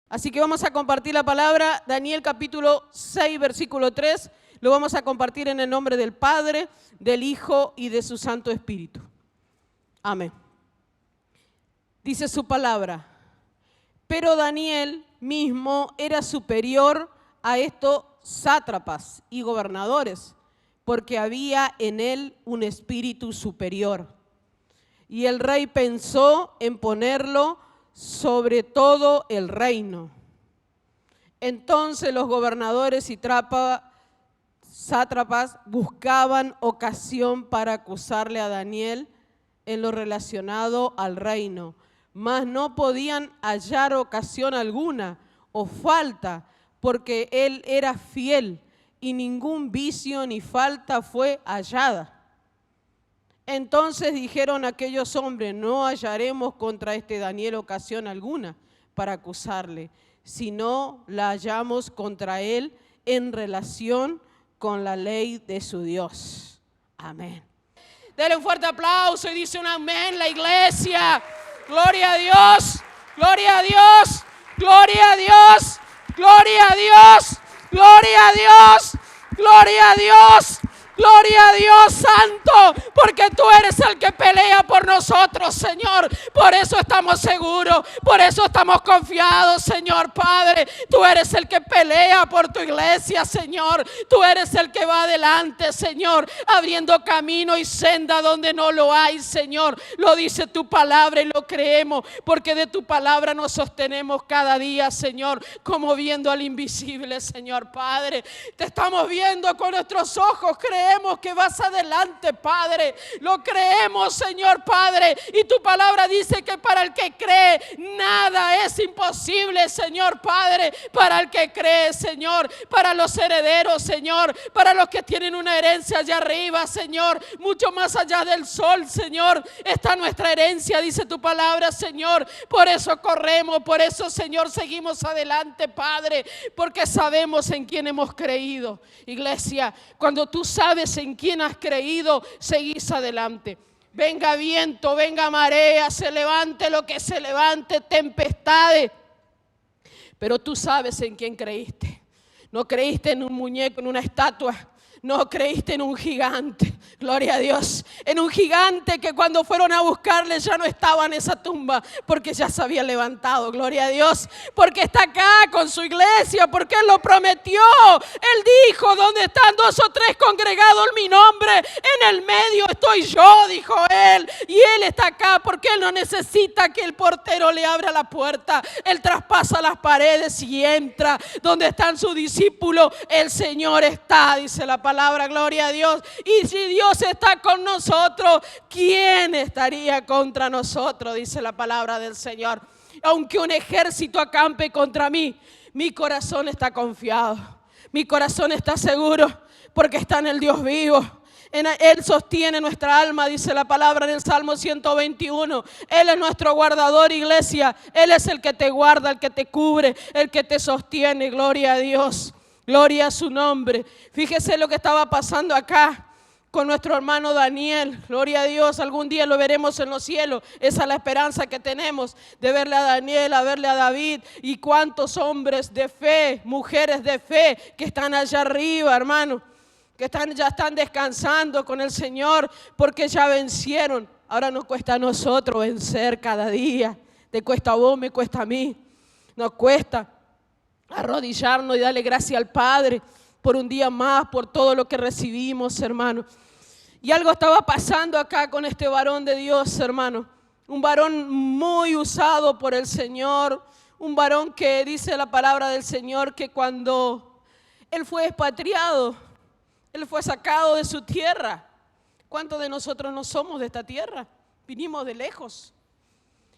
Así que vamos a compartir la palabra, Daniel capítulo 6, versículo 3. Lo vamos a compartir en el nombre del Padre, del Hijo y de su Santo Espíritu. Amén. Dice su palabra: pero Daniel mismo era superior a estos sátrapas y gobernadores, porque había en él un espíritu superior. Y el rey pensó en ponerlo sobre todo el reino. Entonces los gobernadores y sátrapas buscaban ocasión para acusarle a Daniel en lo relacionado al reino, mas no podían hallar ocasión alguna o falta, porque él era fiel y ningún vicio ni falta fue hallada. Entonces dijeron aquellos hombres: no hallaremos contra este Daniel ocasión alguna para acusarle, si no la hallamos contra él en relación con la ley de su Dios. Amén. Dele un fuerte aplauso y dice un amén la iglesia. Gloria a Dios, gloria a Dios, gloria a Dios, gloria a Dios, gloria a Dios, gloria a Dios. Gloria a Dios Santo, porque tú eres el que pelea por nosotros, Señor. Por eso estamos seguros, por eso estamos confiados, Señor Padre. Tú eres el que pelea por tu iglesia, Señor. Tú eres el que va adelante, Señor, abriendo camino y senda donde no lo hay, Señor. Lo dice tu palabra y lo creemos, porque de tu palabra nos sostenemos cada día, Señor, como viendo al invisible, Señor Padre. Te estamos viendo con nuestros ojos, creemos que vas adelante, Padre. Lo creemos, Señor Padre. Y tu palabra dice que para el que cree nada es imposible, Señor Padre. Para el que cree, Señor, para los herederos, Señor, para los que tienen una herencia allá arriba, Señor, mucho más allá del sol, Señor, está nuestra herencia, dice tu palabra, Señor. Por eso corremos, por eso, Señor, seguimos adelante, Padre, porque sabemos en quién hemos creído. Iglesia, cuando tú sabes en quién has creído, seguís adelante. Venga viento, venga marea, se levante lo que se levante, tempestades, pero tú sabes en quién creíste. No creíste en un muñeco, en una estatua. No creíste en un gigante, gloria a Dios, en un gigante que cuando fueron a buscarle ya no estaba en esa tumba, porque ya se había levantado, gloria a Dios, porque está acá con su iglesia, porque Él lo prometió. Él dijo: donde están dos o tres congregados en mi nombre, en el medio estoy yo, dijo Él. Y Él está acá porque Él no necesita que el portero le abra la puerta. Él traspasa las paredes y entra. Donde están sus discípulos, el Señor está, dice la palabra, gloria a Dios. Y si Dios está con nosotros, ¿quién estaría contra nosotros? Dice la palabra del Señor. Aunque un ejército acampe contra mí, mi corazón está confiado, mi corazón está seguro, porque está en el Dios vivo. Él sostiene nuestra alma, dice la palabra en el Salmo 121. Él es nuestro guardador, iglesia. Él es el que te guarda, el que te cubre, el que te sostiene. Gloria a Dios, gloria a su nombre. Fíjese lo que estaba pasando acá con nuestro hermano Daniel. Gloria a Dios, algún día lo veremos en los cielos. Esa es la esperanza que tenemos, de verle a Daniel, a verle a David. Y cuántos hombres de fe, mujeres de fe que están allá arriba, hermano, que ya están descansando con el Señor porque ya vencieron. Ahora nos cuesta a nosotros vencer cada día. Te cuesta a vos, me cuesta a mí. Nos cuesta arrodillarnos y darle gracias al Padre por un día más, por todo lo que recibimos, hermano. Y algo estaba pasando acá con este varón de Dios, hermano. Un varón muy usado por el Señor. Un varón que dice la palabra del Señor que cuando él fue expatriado, él fue sacado de su tierra. ¿Cuántos de nosotros no somos de esta tierra? Vinimos de lejos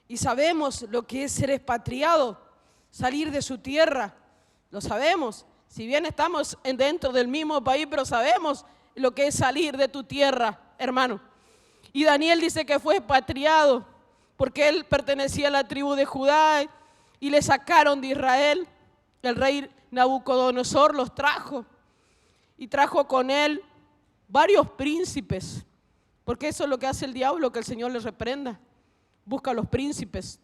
y sabemos lo que es ser expatriado, salir de su tierra. Lo sabemos. Si bien estamos dentro del mismo país, pero sabemos lo que es salir de tu tierra, hermano. Y Daniel dice que fue expatriado porque él pertenecía a la tribu de Judá y le sacaron de Israel. El rey Nabucodonosor los trajo. Y trajo con él varios príncipes, porque eso es lo que hace el diablo, que el Señor les reprenda. Busca a los príncipes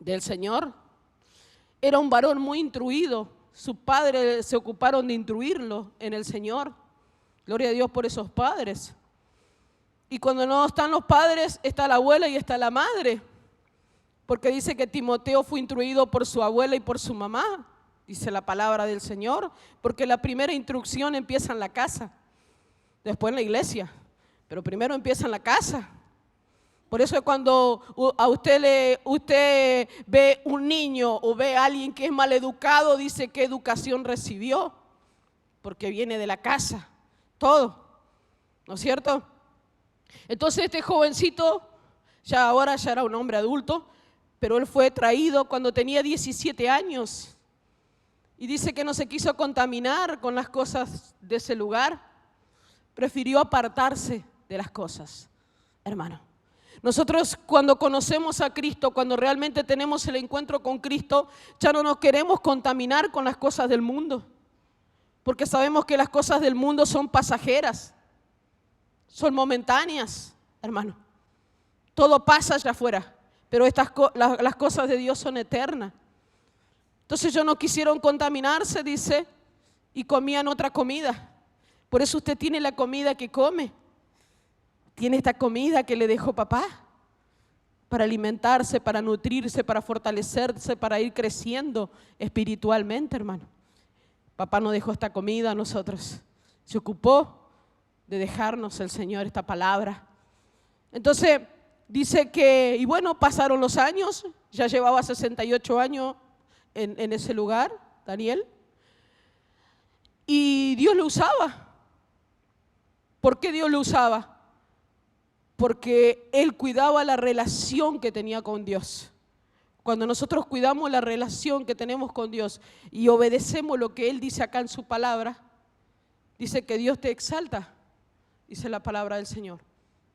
del Señor Era un varón muy instruido. Sus padres se ocuparon de instruirlo en el Señor. Gloria a Dios por esos padres. Y cuando no están los padres, está la abuela y está la madre. Porque dice que Timoteo fue instruido por su abuela y por su mamá. Dice la palabra del Señor. Porque la primera instrucción empieza en la casa. Después en la iglesia. Pero primero empieza en la casa. Por eso cuando a usted ve un niño o ve a alguien que es maleducado, dice qué educación recibió, porque viene de la casa, todo, ¿no es cierto? Entonces este jovencito, ahora ya era un hombre adulto, pero él fue traído cuando tenía 17 años y dice que no se quiso contaminar con las cosas de ese lugar, prefirió apartarse de las cosas, hermano. Nosotros cuando conocemos a Cristo, cuando realmente tenemos el encuentro con Cristo, ya no nos queremos contaminar con las cosas del mundo, porque sabemos que las cosas del mundo son pasajeras, son momentáneas, hermano. Todo pasa allá afuera, pero las cosas de Dios son eternas. Entonces ellos no quisieron contaminarse, dice, y comían otra comida. Por eso usted tiene la comida que come. Tiene esta comida que le dejó papá para alimentarse, para nutrirse, para fortalecerse, para ir creciendo espiritualmente, hermano. Papá nos dejó esta comida a nosotros. Se ocupó de dejarnos el Señor esta palabra. Entonces dice que, y bueno, pasaron los años, ya llevaba 68 años en ese lugar, Daniel, y Dios lo usaba. ¿Por qué Dios lo usaba? Porque él cuidaba la relación que tenía con Dios. Cuando nosotros cuidamos la relación que tenemos con Dios y obedecemos lo que Él dice acá en su palabra, dice que Dios te exalta, dice la palabra del Señor.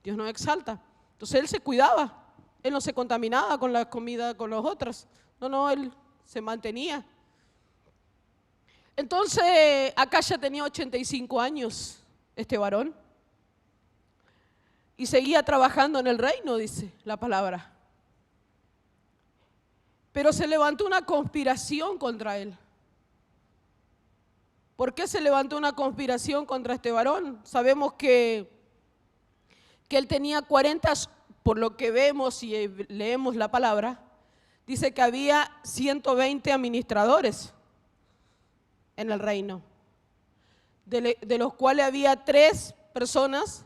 Dios nos exalta. Entonces Él se cuidaba, Él no se contaminaba con la comida con los otros. No, Él se mantenía. Entonces acá ya tenía 85 años este varón. Y seguía trabajando en el reino, dice la palabra. Pero se levantó una conspiración contra él. ¿Por qué se levantó una conspiración contra este varón? Sabemos que él tenía 40, por lo que vemos y leemos la palabra, dice que había 120 administradores en el reino, de los cuales había 3 personas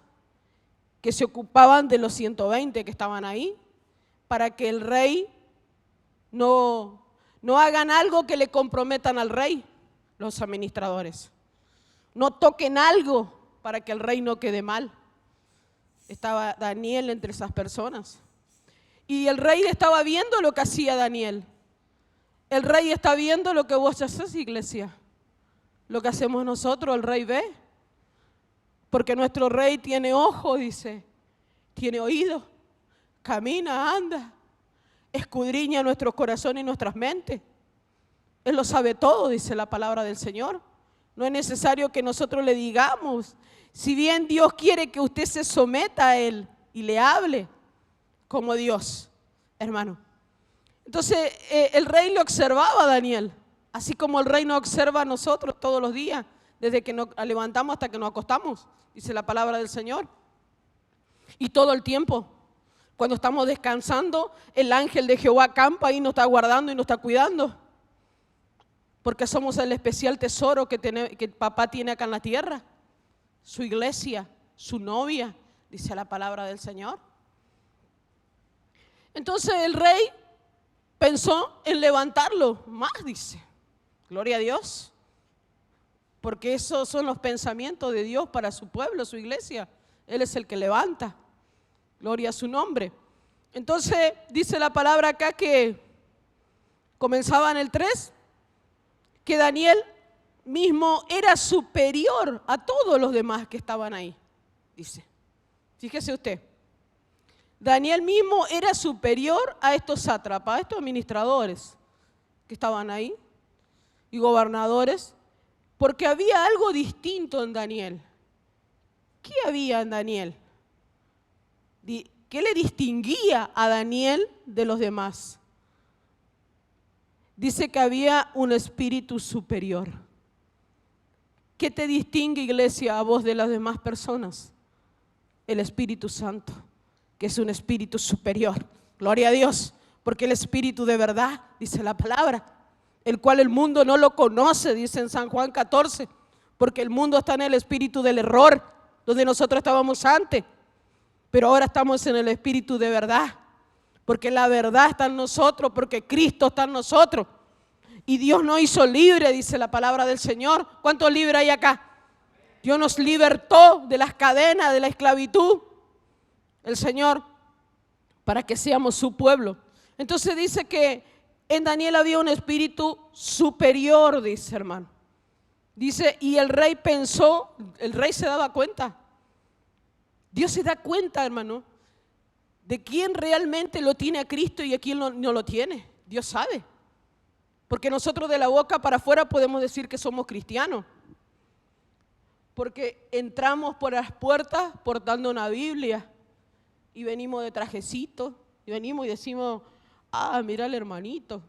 que se ocupaban de los 120 que estaban ahí, para que el rey no hagan algo que le comprometan al rey, los administradores. No toquen algo para que el rey no quede mal. Estaba Daniel entre esas personas. Y el rey estaba viendo lo que hacía Daniel. El rey está viendo lo que vos haces, iglesia. Lo que hacemos nosotros, el rey ve. Porque nuestro rey tiene ojo, dice, tiene oído, camina, anda, escudriña nuestros corazones y nuestras mentes. Él lo sabe todo, dice la palabra del Señor. No es necesario que nosotros le digamos. Si bien Dios quiere que usted se someta a Él y le hable como Dios, hermano. Entonces el rey lo observaba a Daniel, así como el rey nos observa a nosotros todos los días. Desde que nos levantamos hasta que nos acostamos, dice la palabra del Señor. Y todo el tiempo, cuando estamos descansando, el ángel de Jehová acampa y nos está guardando y nos está cuidando. Porque somos el especial tesoro que papá tiene acá en la tierra. Su iglesia, su novia, dice la palabra del Señor. Entonces el rey pensó en levantarlo más, dice. Gloria a Dios. Porque esos son los pensamientos de Dios para su pueblo, su iglesia. Él es el que levanta. Gloria a su nombre. Entonces dice la palabra acá que comenzaba en el 3, que Daniel mismo era superior a todos los demás que estaban ahí. Dice, fíjese usted. Daniel mismo era superior a estos sátrapas, a estos administradores que estaban ahí y gobernadores. Porque había algo distinto en Daniel. ¿Qué había en Daniel? ¿Qué le distinguía a Daniel de los demás? dice que había un espíritu superior. ¿Qué te distingue, iglesia, a vos de las demás personas? El Espíritu Santo, que es un espíritu superior. Gloria a Dios, porque el espíritu de verdad, dice la palabra, el cual el mundo no lo conoce, dice en San Juan 14, porque el mundo está en el espíritu del error, donde nosotros estábamos antes, pero ahora estamos en el espíritu de verdad, porque la verdad está en nosotros, porque Cristo está en nosotros. Y Dios nos hizo libre, dice la palabra del Señor. ¿Cuántos libres hay acá? Dios nos libertó de las cadenas, de la esclavitud, el Señor, para que seamos su pueblo. Entonces dice que en Daniel había un espíritu superior, dice, hermano. Dice, y el rey pensó, el rey se daba cuenta. Dios se da cuenta, hermano, de quién realmente lo tiene a Cristo y a quién no lo tiene. Dios sabe. Porque nosotros de la boca para afuera podemos decir que somos cristianos. Porque entramos por las puertas portando una Biblia y venimos de trajecito y venimos y decimos, mira el hermanito,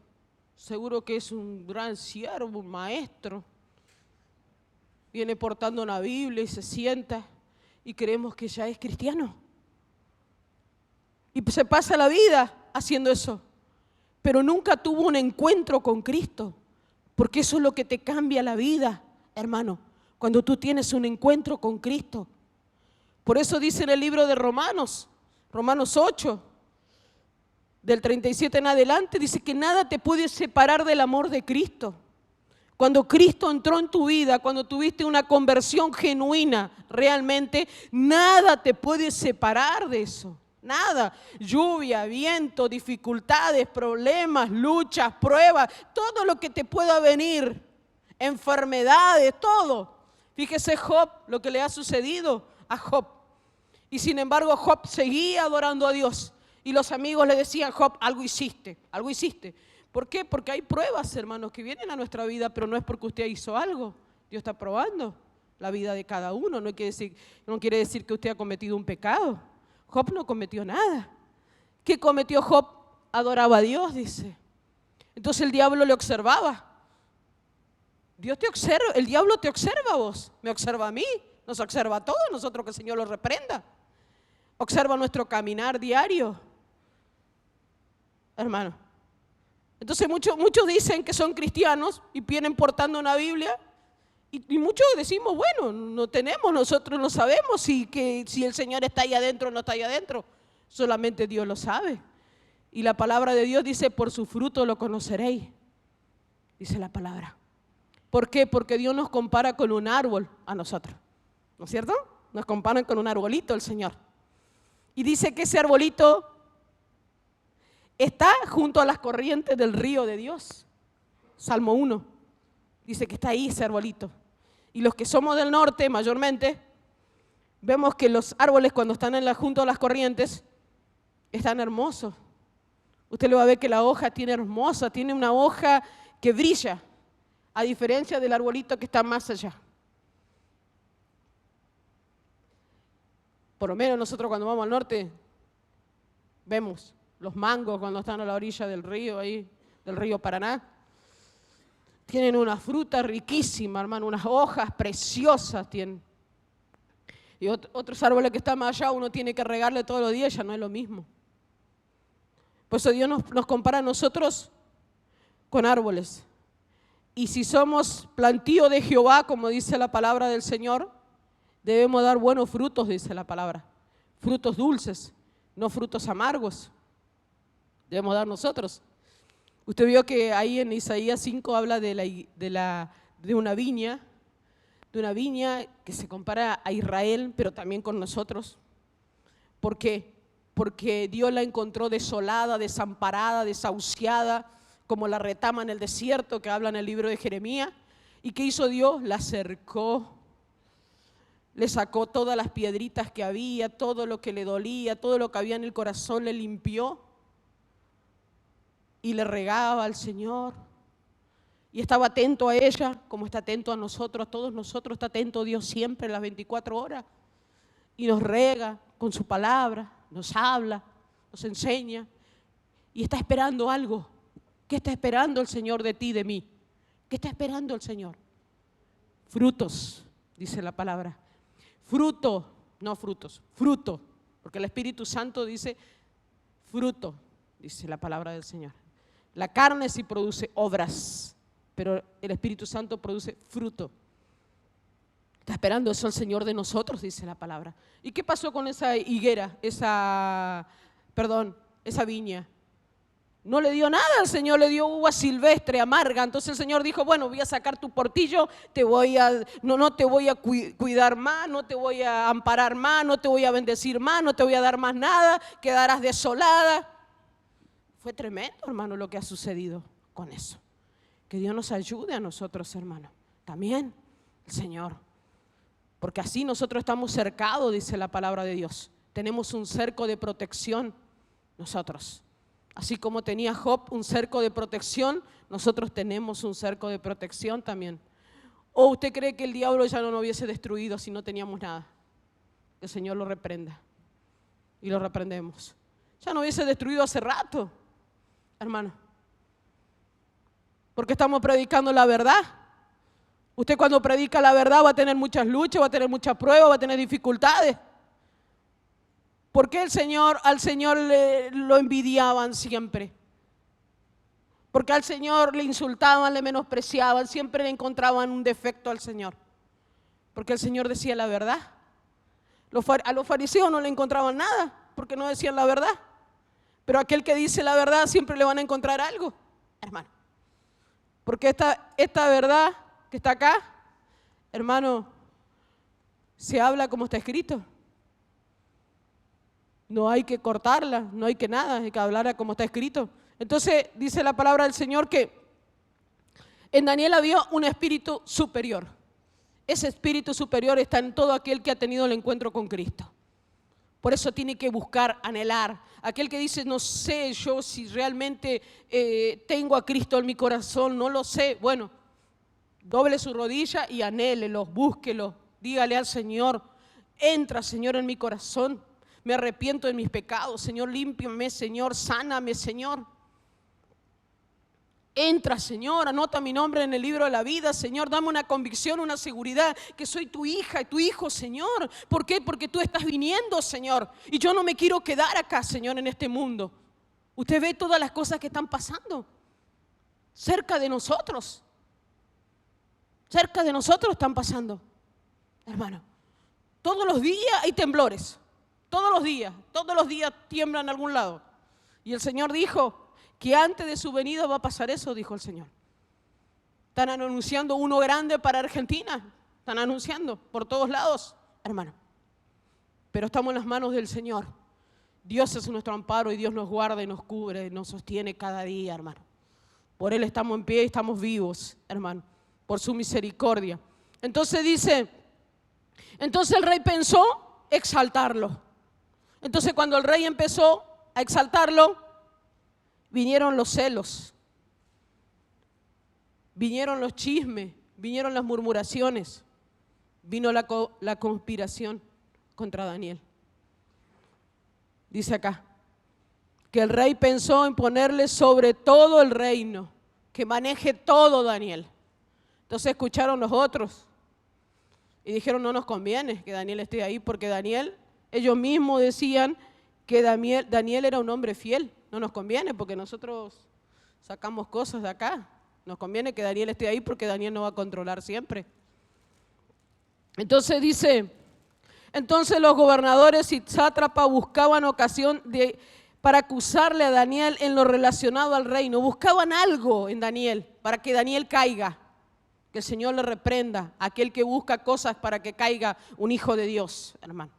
seguro que es un gran siervo, un maestro. Viene portando una Biblia y se sienta y creemos que ya es cristiano. Y se pasa la vida haciendo eso. Pero nunca tuvo un encuentro con Cristo, porque eso es lo que te cambia la vida, hermano, cuando tú tienes un encuentro con Cristo. Por eso dice en el libro de Romanos 8, del 37 en adelante, dice que nada te puede separar del amor de Cristo. Cuando Cristo entró en tu vida, cuando tuviste una conversión genuina, realmente, nada te puede separar de eso. Nada, lluvia, viento, dificultades, problemas, luchas, pruebas, todo lo que te pueda venir, enfermedades, todo. Fíjese Job, lo que le ha sucedido a Job. Y sin embargo Job seguía adorando a Dios. Y los amigos le decían, Job, algo hiciste, algo hiciste. ¿Por qué? Porque hay pruebas, hermanos, que vienen a nuestra vida, pero no es porque usted hizo algo. Dios está probando la vida de cada uno. No quiere decir que usted ha cometido un pecado. Job no cometió nada. ¿Qué cometió Job? Adoraba a Dios, dice. Entonces el diablo le observaba. Dios te observa, el diablo te observa a vos, me observa a mí, nos observa a todos nosotros, que el Señor los reprenda. Observa nuestro caminar diario, hermano. Entonces muchos dicen que son cristianos y vienen portando una Biblia. Y muchos decimos, bueno, no tenemos, nosotros no sabemos si el Señor está ahí adentro o no está ahí adentro. Solamente Dios lo sabe. Y la palabra de Dios dice, por su fruto lo conoceréis. Dice la palabra. ¿Por qué? Porque Dios nos compara con un árbol a nosotros. ¿No es cierto? Nos comparan con un arbolito el Señor. Y dice que ese arbolito está junto a las corrientes del río de Dios. Salmo 1. Dice que está ahí ese arbolito. Y los que somos del norte, mayormente, vemos que los árboles cuando están junto a las corrientes, están hermosos. Usted lo va a ver que la hoja tiene hermosa, tiene una hoja que brilla, a diferencia del arbolito que está más allá. Por lo menos nosotros cuando vamos al norte, vemos los mangos cuando están a la orilla del río, ahí, del río Paraná. Tienen una fruta riquísima, hermano, unas hojas preciosas tienen. Y otros árboles que están más allá, uno tiene que regarle todos los días, ya no es lo mismo. Por eso Dios nos compara a nosotros con árboles. Y si somos plantío de Jehová, como dice la palabra del Señor, debemos dar buenos frutos, dice la palabra. Frutos dulces, no frutos amargos. Debemos dar nosotros. Usted vio que ahí en Isaías 5 habla de una viña que se compara a Israel, pero también con nosotros. ¿Por qué? Porque Dios la encontró desolada, desamparada, desahuciada, como la retama en el desierto que habla en el libro de Jeremías. ¿Y qué hizo Dios? La cercó, le sacó todas las piedritas que había, todo lo que le dolía, todo lo que había en el corazón, le limpió. Y le regaba al Señor y estaba atento a ella como está atento a nosotros, a todos nosotros está atento Dios siempre las 24 horas y nos rega con su palabra, nos habla, nos enseña y está esperando algo ¿Qué está esperando el Señor de ti y de mí? ¿Qué está esperando el Señor? Frutos, dice la palabra. Fruto, no frutos, fruto. Porque el Espíritu Santo dice fruto, dice la palabra del Señor. La carne sí produce obras, pero el Espíritu Santo produce fruto. Está esperando eso el Señor de nosotros, dice la palabra. ¿Y qué pasó con esa higuera, esa viña? No le dio nada, el Señor le dio uva silvestre, amarga. Entonces el Señor dijo, bueno, voy a sacar tu portillo, no te voy a cuidar más, no te voy a amparar más, no te voy a bendecir más, no te voy a dar más nada, quedarás desolada. Fue tremendo, hermano, lo que ha sucedido con eso. Que Dios nos ayude a nosotros, hermano. También el Señor. Porque así nosotros estamos cercados, dice la palabra de Dios. Tenemos un cerco de protección nosotros. Así como tenía Job un cerco de protección, nosotros tenemos un cerco de protección también. ¿O usted cree que el diablo ya no nos hubiese destruido si no teníamos nada? Que el Señor lo reprenda. Y lo reprendemos. Ya no hubiese destruido hace rato, hermano. Porque estamos predicando la verdad. Usted cuando predica la verdad va a tener muchas luchas, va a tener muchas pruebas, va a tener dificultades. ¿Por qué al Señor lo envidiaban siempre? Porque al Señor le insultaban, le menospreciaban, siempre le encontraban un defecto al Señor. Porque el Señor decía la verdad. A los fariseos no le encontraban nada, porque no decían la verdad. Pero aquel que dice la verdad siempre le van a encontrar algo, hermano. Porque esta verdad que está acá, hermano, se habla como está escrito. No hay que cortarla, no hay que nada, hay que hablarla como está escrito. Entonces dice la palabra del Señor que en Daniel había un espíritu superior. Ese espíritu superior está en todo aquel que ha tenido el encuentro con Cristo. Por eso tiene que buscar, anhelar. Aquel que dice, no sé yo si realmente tengo a Cristo en mi corazón, no lo sé. Bueno, doble su rodilla y anhélelo, búsquelo. Dígale al Señor, entra Señor en mi corazón. Me arrepiento de mis pecados, Señor, límpiame, Señor, sáname, Señor. Entra, Señor, anota mi nombre en el libro de la vida, Señor, dame una convicción, una seguridad que soy tu hija y tu hijo, Señor. ¿Por qué? Porque tú estás viniendo, Señor, y yo no me quiero quedar acá, Señor, en este mundo. Usted ve todas las cosas que están pasando cerca de nosotros. Cerca de nosotros están pasando, hermano. Todos los días hay temblores. Todos los días tiembla en algún lado. Y el Señor dijo que antes de su venida va a pasar eso, dijo el Señor. Están anunciando uno grande para Argentina, están anunciando por todos lados, hermano. Pero estamos en las manos del Señor. Dios es nuestro amparo y Dios nos guarda y nos cubre y nos sostiene cada día, hermano. Por Él estamos en pie y estamos vivos, hermano, por su misericordia. Entonces el rey pensó exaltarlo. Entonces cuando el rey empezó a exaltarlo, vinieron los celos, vinieron los chismes, vinieron las murmuraciones, vino la conspiración contra Daniel. Dice acá, que el rey pensó en ponerle sobre todo el reino, que maneje todo Daniel. Entonces escucharon los otros y dijeron, no nos conviene que Daniel esté ahí, porque Daniel... Ellos mismos decían que Daniel era un hombre fiel. No nos conviene porque nosotros sacamos cosas de acá. Nos conviene que Daniel esté ahí porque Daniel nos va a controlar siempre. Entonces dice, entonces los gobernadores y sátrapas buscaban ocasión para acusarle a Daniel en lo relacionado al reino. Buscaban algo en Daniel para que Daniel caiga. Que el Señor le reprenda a aquel que busca cosas para que caiga un hijo de Dios, hermano.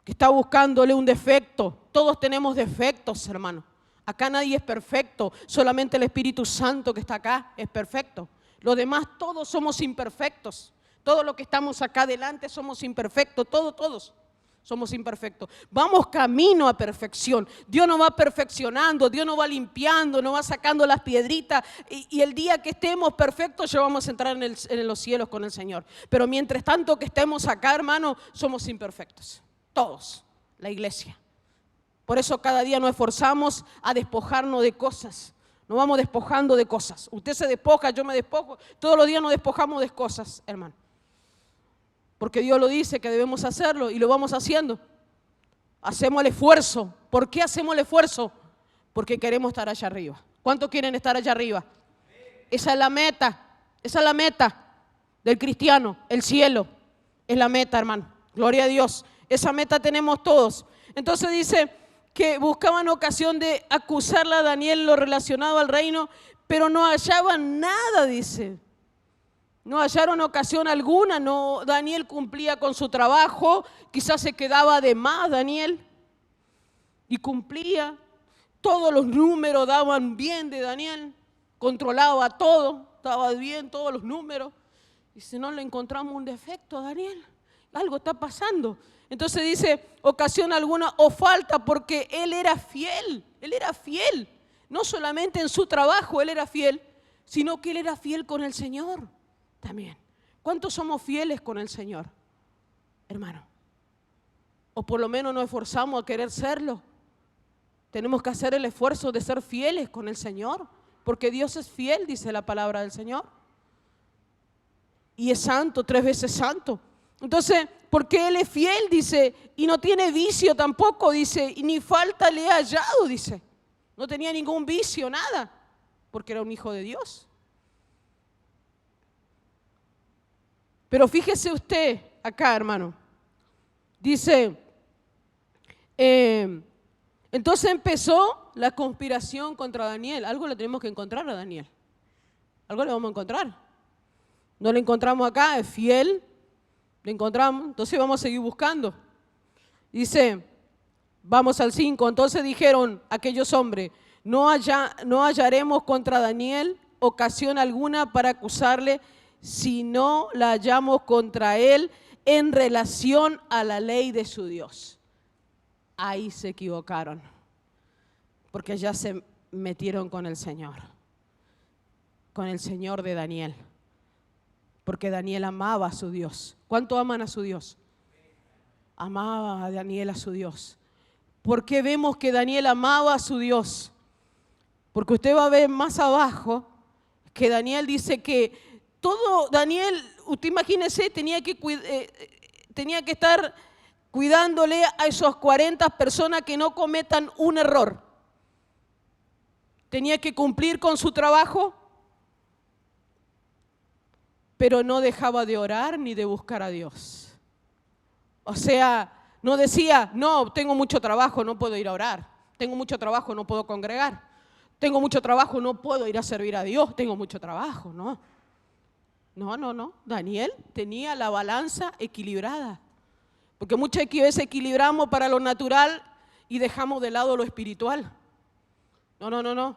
Que está buscándole un defecto. Todos tenemos defectos, hermano. Acá nadie es perfecto, solamente el Espíritu Santo que está acá es perfecto. Los demás todos somos imperfectos. Todos los que estamos acá adelante somos imperfectos, todos somos imperfectos. Vamos camino a perfección. Dios nos va perfeccionando, Dios nos va limpiando, nos va sacando las piedritas y el día que estemos perfectos ya vamos a entrar en los cielos con el Señor. Pero mientras tanto que estemos acá, hermano, somos imperfectos. Todos, la iglesia. Por eso cada día nos esforzamos a despojarnos de cosas. Nos vamos despojando de cosas. Usted se despoja, yo me despojo. Todos los días nos despojamos de cosas, hermano. Porque Dios lo dice que debemos hacerlo y lo vamos haciendo. Hacemos el esfuerzo. ¿Por qué hacemos el esfuerzo? Porque queremos estar allá arriba. ¿Cuántos quieren estar allá arriba? Esa es la meta. Esa es la meta del cristiano. El cielo es la meta, hermano. Gloria a Dios. Esa meta tenemos todos. Entonces dice que buscaban ocasión de acusarle a Daniel en lo relacionado al reino, pero no hallaban nada, dice. No hallaron ocasión alguna, no, Daniel cumplía con su trabajo, quizás se quedaba de más Daniel y cumplía. Todos los números daban bien de Daniel, controlaba todo, estaba bien todos los números. Y si no le encontramos un defecto a Daniel, algo está pasando. Entonces dice, ocasión alguna o falta, porque él era fiel. No solamente en su trabajo él era fiel, sino que él era fiel con el Señor también. ¿Cuántos somos fieles con el Señor, hermano? O por lo menos nos esforzamos a querer serlo. Tenemos que hacer el esfuerzo de ser fieles con el Señor, porque Dios es fiel, dice la palabra del Señor. Y es santo, 3 veces santo. Entonces, porque Él es fiel, dice, y no tiene vicio tampoco, dice, y ni falta le he hallado, dice. No tenía ningún vicio, nada, porque era un hijo de Dios. Pero fíjese usted acá, hermano. Dice, entonces empezó la conspiración contra Daniel. Algo le tenemos que encontrar a Daniel. Algo le vamos a encontrar. No lo encontramos acá, es fiel. Lo encontramos, entonces vamos a seguir buscando. Dice, vamos al 5. Entonces dijeron aquellos hombres, no hallaremos contra Daniel ocasión alguna para acusarle, si no la hallamos contra él en relación a la ley de su Dios. Ahí se equivocaron, porque ya se metieron con el Señor de Daniel. Porque Daniel amaba a su Dios. ¿Cuánto aman a su Dios? Amaba a Daniel a su Dios. ¿Por qué vemos que Daniel amaba a su Dios? Porque usted va a ver más abajo que Daniel dice que todo Daniel, usted imagínese, tenía que estar cuidándole a esos 40 personas que no cometan un error. Tenía que cumplir con su trabajo, pero no dejaba de orar ni de buscar a Dios. O sea, no decía, no, tengo mucho trabajo, no puedo ir a orar. Tengo mucho trabajo, no puedo congregar. Tengo mucho trabajo, no puedo ir a servir a Dios. Tengo mucho trabajo, no. No. Daniel tenía la balanza equilibrada. Porque muchas veces equilibramos para lo natural y dejamos de lado lo espiritual. No.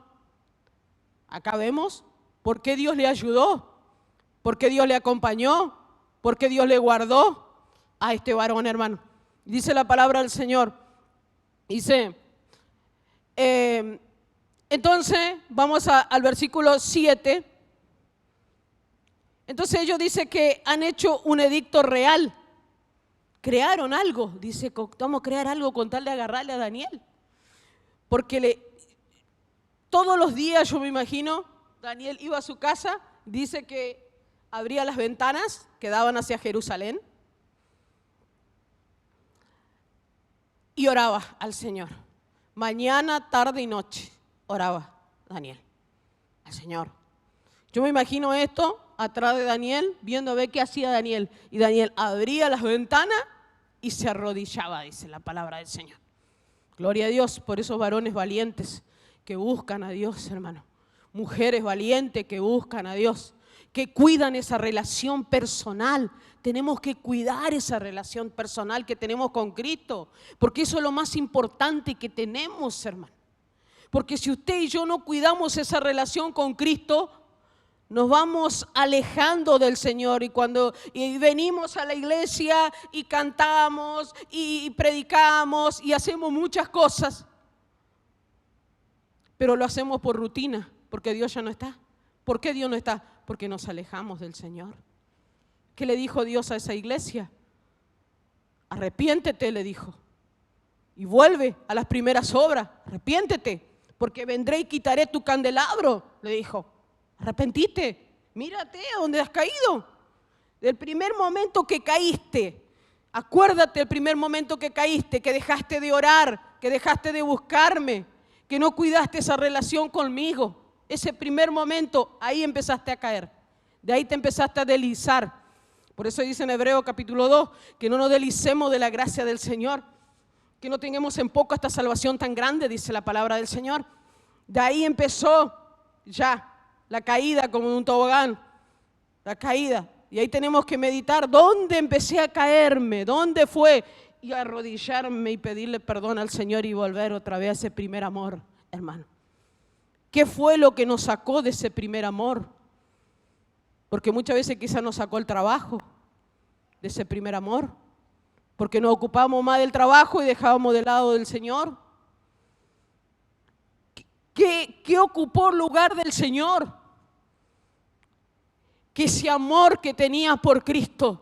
Acá vemos por qué Dios le ayudó. ¿Por qué Dios le acompañó? ¿Por qué Dios le guardó a este varón, hermano? Dice la palabra del Señor. Dice, entonces, vamos al versículo 7. Entonces ellos dicen que han hecho un edicto real. Crearon algo. Dice, vamos a crear algo con tal de agarrarle a Daniel. Porque todos los días, yo me imagino, Daniel iba a su casa, dice que abría las ventanas que daban hacia Jerusalén y oraba al Señor. Mañana, tarde y noche oraba Daniel al Señor. Yo me imagino esto atrás de Daniel, viendo a ver qué hacía Daniel. Y Daniel abría las ventanas y se arrodillaba, dice la palabra del Señor. Gloria a Dios por esos varones valientes que buscan a Dios, hermano. Mujeres valientes que buscan a Dios, que cuidan esa relación personal. Tenemos que cuidar esa relación personal que tenemos con Cristo, porque eso es lo más importante que tenemos, hermano. Porque si usted y yo no cuidamos esa relación con Cristo, nos vamos alejando del Señor. Y venimos a la iglesia y cantamos y predicamos y hacemos muchas cosas, pero lo hacemos por rutina, porque Dios ya no está. ¿Por qué Dios no está? Porque nos alejamos del Señor. ¿Qué le dijo Dios a esa iglesia? Arrepiéntete, le dijo. y vuelve a las primeras obras. Arrepiéntete, porque vendré y quitaré tu candelabro, le dijo. Arrepentite, mírate a dónde has caído. Del primer momento que caíste, acuérdate del primer momento que caíste, que dejaste de orar, que dejaste de buscarme, que no cuidaste esa relación conmigo. Ese primer momento, ahí empezaste a caer. De ahí te empezaste a deslizar. Por eso dice en Hebreos capítulo 2, que no nos deslicemos de la gracia del Señor, que no tengamos en poco esta salvación tan grande, dice la palabra del Señor. De ahí empezó ya la caída como en un tobogán, la caída. Y ahí tenemos que meditar, ¿dónde empecé a caerme? ¿Dónde fue? Y arrodillarme y pedirle perdón al Señor y volver otra vez a ese primer amor, hermano. ¿Qué fue lo que nos sacó de ese primer amor? Porque muchas veces quizás nos sacó el trabajo de ese primer amor. Porque nos ocupábamos más del trabajo y dejábamos de lado del Señor. ¿Qué ocupó el lugar del Señor? Que ese amor que tenías por Cristo,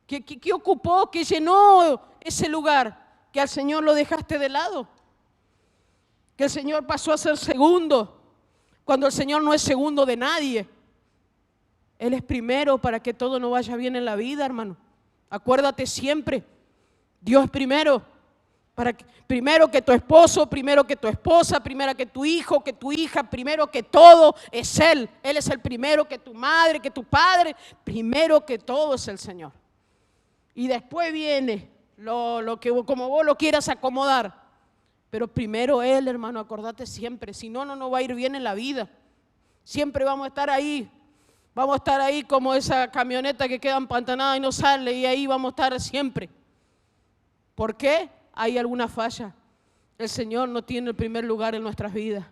¿qué ocupó, que llenó ese lugar? Que al Señor lo dejaste de lado. Que el Señor pasó a ser segundo, cuando el Señor no es segundo de nadie. Él es primero para que todo nos vaya bien en la vida, hermano. Acuérdate siempre, Dios es primero. Primero que tu esposo, primero que tu esposa, primero que tu hijo, que tu hija, primero que todo es Él. Él es el primero, que tu madre, que tu padre. Primero que todo es el Señor. Y después viene lo que como vos lo quieras acomodar. Pero primero Él, hermano, acordate siempre. Si no, no nos va a ir bien en la vida. Siempre vamos a estar ahí. Vamos a estar ahí como esa camioneta que queda empantanada y no sale. Y ahí vamos a estar siempre. ¿Por qué? Hay alguna falla. El Señor no tiene el primer lugar en nuestras vidas.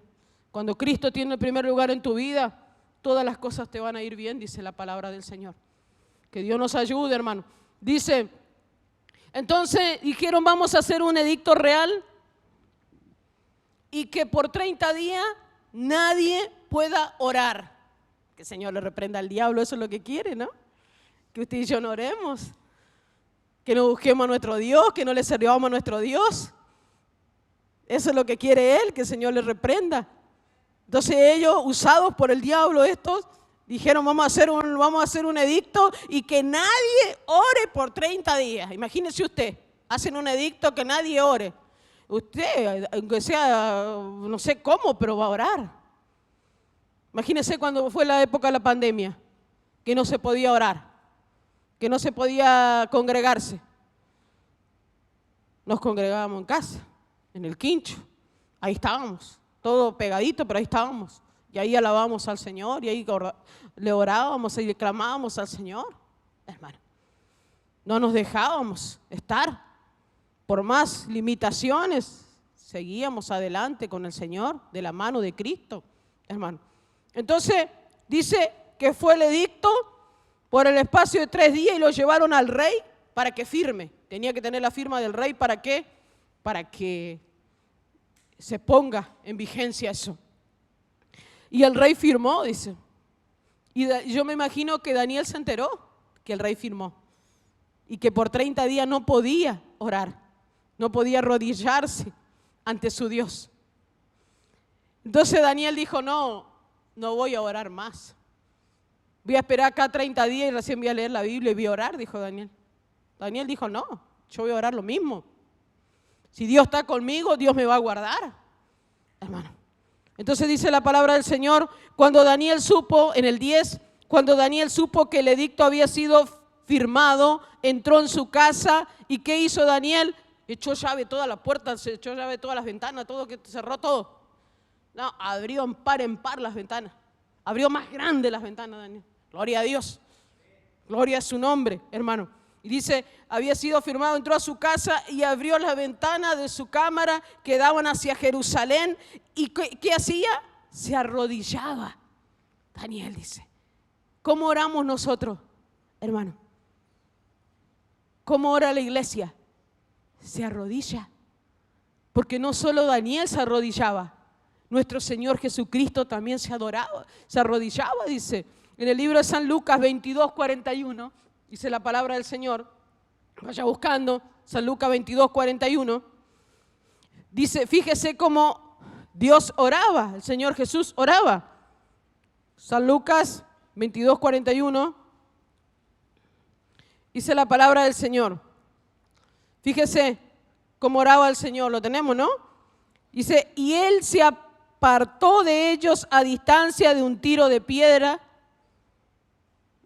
Cuando Cristo tiene el primer lugar en tu vida, todas las cosas te van a ir bien, dice la palabra del Señor. Que Dios nos ayude, hermano. Dice, entonces dijeron, vamos a hacer un edicto real y que por 30 días nadie pueda orar. Que el Señor le reprenda al diablo, eso es lo que quiere, ¿no? Que usted y yo no oremos. Que no busquemos a nuestro Dios, que no le sirvamos a nuestro Dios. Eso es lo que quiere Él, que el Señor le reprenda. Entonces ellos, usados por el diablo estos, dijeron vamos a hacer un edicto y que nadie ore por 30 días. Imagínese usted, hacen un edicto que nadie ore. Usted, aunque sea, no sé cómo, pero va a orar. Imagínese cuando fue la época de la pandemia, que no se podía orar. Que no se podía congregarse. Nos congregábamos en casa, en el quincho. Ahí estábamos, todo pegadito, pero ahí estábamos. Y ahí alabábamos al Señor, y ahí le orábamos y le clamábamos al Señor, hermano. No nos dejábamos estar. Por más limitaciones, seguíamos adelante con el Señor, de la mano de Cristo, hermano. Entonces, dice que fue el edicto por el espacio de 3 días y lo llevaron al rey para que firme. Tenía que tener la firma del rey, ¿para qué? Para que se ponga en vigencia eso. Y el rey firmó, dice. Y yo me imagino que Daniel se enteró que el rey firmó. Y que por 30 días no podía orar, no podía arrodillarse ante su Dios. Entonces Daniel dijo, no voy a orar más. Voy a esperar acá 30 días y recién voy a leer la Biblia y voy a orar, dijo Daniel. Daniel dijo, no, yo voy a orar lo mismo. Si Dios está conmigo, Dios me va a guardar, hermano. Entonces dice la palabra del Señor, cuando Daniel supo, en el 10, cuando Daniel supo que el edicto había sido firmado, entró en su casa y ¿qué hizo Daniel? Echó llave todas las puertas, se echó llave todas las ventanas, todo, que cerró todo. No, abrió en par las ventanas. Abrió más grande las ventanas, Daniel. Gloria a Dios. Gloria a su nombre, hermano. Y dice, había sido firmado, entró a su casa y abrió las ventanas de su cámara que daban hacia Jerusalén. ¿Y qué hacía? Se arrodillaba. Daniel dice, ¿cómo oramos nosotros, hermano? ¿Cómo ora la iglesia? Se arrodilla. Porque no solo Daniel se arrodillaba, nuestro Señor Jesucristo también se arrodillaba, dice. En el libro de San Lucas 22:41, dice la palabra del Señor, vaya buscando, San Lucas 22:41, Dice, fíjese cómo Dios oraba, el Señor Jesús oraba. San Lucas 22:41, dice la palabra del Señor. Fíjese cómo oraba el Señor, lo tenemos, ¿no? Dice, y Él se apartó de ellos a distancia de un tiro de piedra.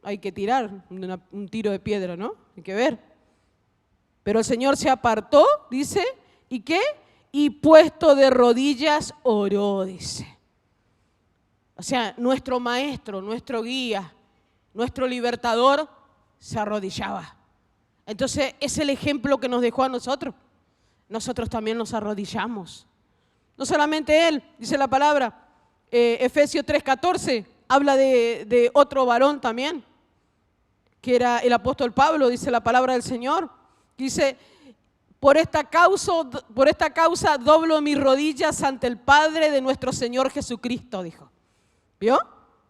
Hay que tirar un tiro de piedra, ¿no? Hay que ver. Pero el Señor se apartó, dice, ¿y qué? Y puesto de rodillas oró, dice. O sea, nuestro maestro, nuestro guía, nuestro libertador se arrodillaba. Entonces, es el ejemplo que nos dejó a nosotros. Nosotros también nos arrodillamos. No solamente él, dice la palabra, Efesios 3:14, habla de otro varón también, que era el apóstol Pablo, dice la palabra del Señor. Dice, por esta causa doblo mis rodillas ante el Padre de nuestro Señor Jesucristo, dijo. ¿Vio?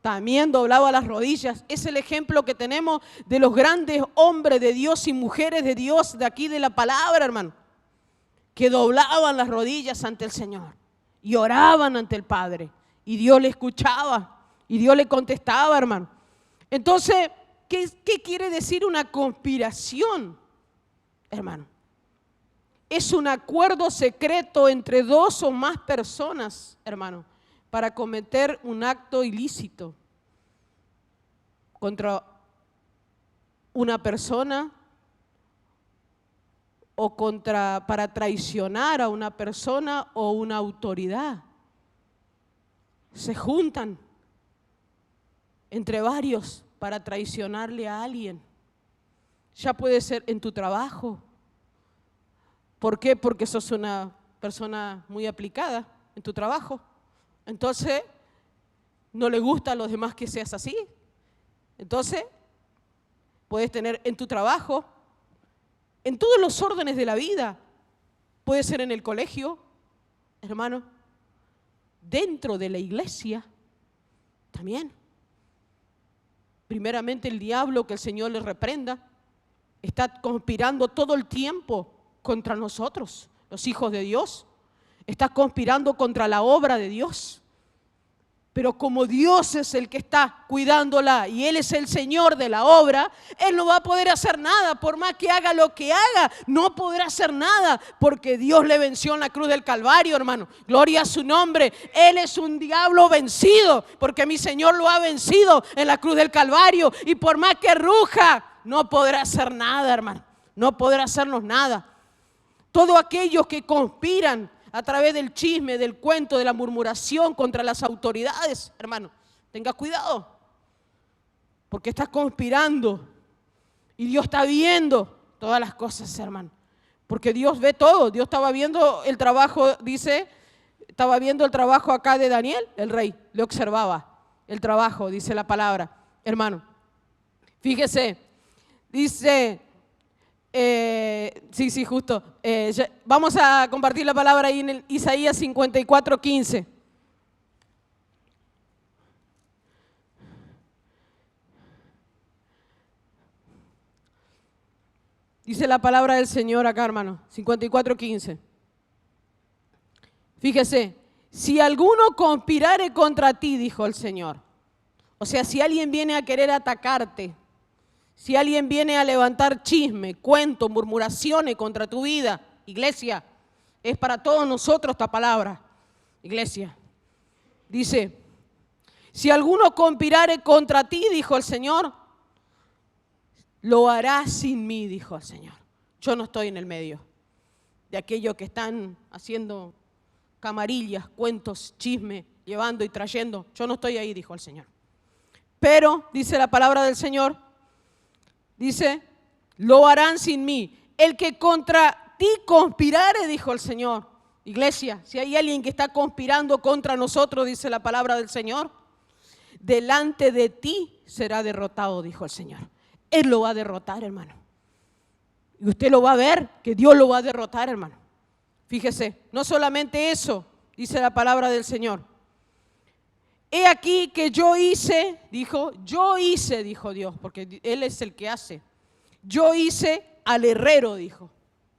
También doblaba las rodillas. Es el ejemplo que tenemos de los grandes hombres de Dios y mujeres de Dios de aquí de la palabra, hermano, que doblaban las rodillas ante el Señor y oraban ante el Padre. Y Dios le escuchaba y Dios le contestaba, hermano. Entonces, ¿qué quiere decir una conspiración, hermano? Es un acuerdo secreto entre dos o más personas, hermano, para cometer un acto ilícito contra una persona o para traicionar a una persona o una autoridad. Se juntan entre varios para traicionarle a alguien. Ya puede ser en tu trabajo. ¿Por qué? Porque sos una persona muy aplicada en tu trabajo. Entonces, no le gusta a los demás que seas así. Entonces, puedes tener en tu trabajo, en todos los órdenes de la vida, puede ser en el colegio, hermano, dentro de la iglesia, también. Primeramente el diablo, que el Señor le reprenda, está conspirando todo el tiempo contra nosotros, los hijos de Dios. Está conspirando contra la obra de Dios. Pero como Dios es el que está cuidándola y Él es el Señor de la obra, Él no va a poder hacer nada. Por más que haga lo que haga, no podrá hacer nada, porque Dios le venció en la cruz del Calvario, hermano. Gloria a su nombre. Él es un diablo vencido, porque mi Señor lo ha vencido en la cruz del Calvario. Y por más que ruja, no podrá hacer nada, hermano. No podrá hacernos nada. Todos aquellos que conspiran a través del chisme, del cuento, de la murmuración contra las autoridades, hermano, tenga cuidado, porque estás conspirando y Dios está viendo todas las cosas, hermano, porque Dios ve todo. Dios estaba viendo el trabajo, dice, estaba viendo el trabajo acá de Daniel, el rey, le observaba el trabajo, dice la palabra, hermano. Fíjese, dice... justo. Vamos a compartir la palabra ahí en el Isaías 54:15. Dice la palabra del Señor acá, hermano, 54:15. Fíjese, si alguno conspirare contra ti, dijo el Señor. O sea, si alguien viene a querer atacarte, si alguien viene a levantar chisme, cuento, murmuraciones contra tu vida, iglesia, es para todos nosotros esta palabra, iglesia. Dice, si alguno conspirare contra ti, dijo el Señor, lo hará sin mí, dijo el Señor. Yo no estoy en el medio de aquellos que están haciendo camarillas, cuentos, chisme, llevando y trayendo. Yo no estoy ahí, dijo el Señor. Pero, dice la palabra del Señor, dice, lo harán sin mí. El que contra ti conspirare, dijo el Señor. Iglesia, si hay alguien que está conspirando contra nosotros, dice la palabra del Señor, delante de ti será derrotado, dijo el Señor. Él lo va a derrotar, hermano. Y usted lo va a ver, que Dios lo va a derrotar, hermano. Fíjese, no solamente eso, dice la palabra del Señor. He aquí que yo hice, dijo Dios, porque Él es el que hace. Yo hice al herrero, dijo.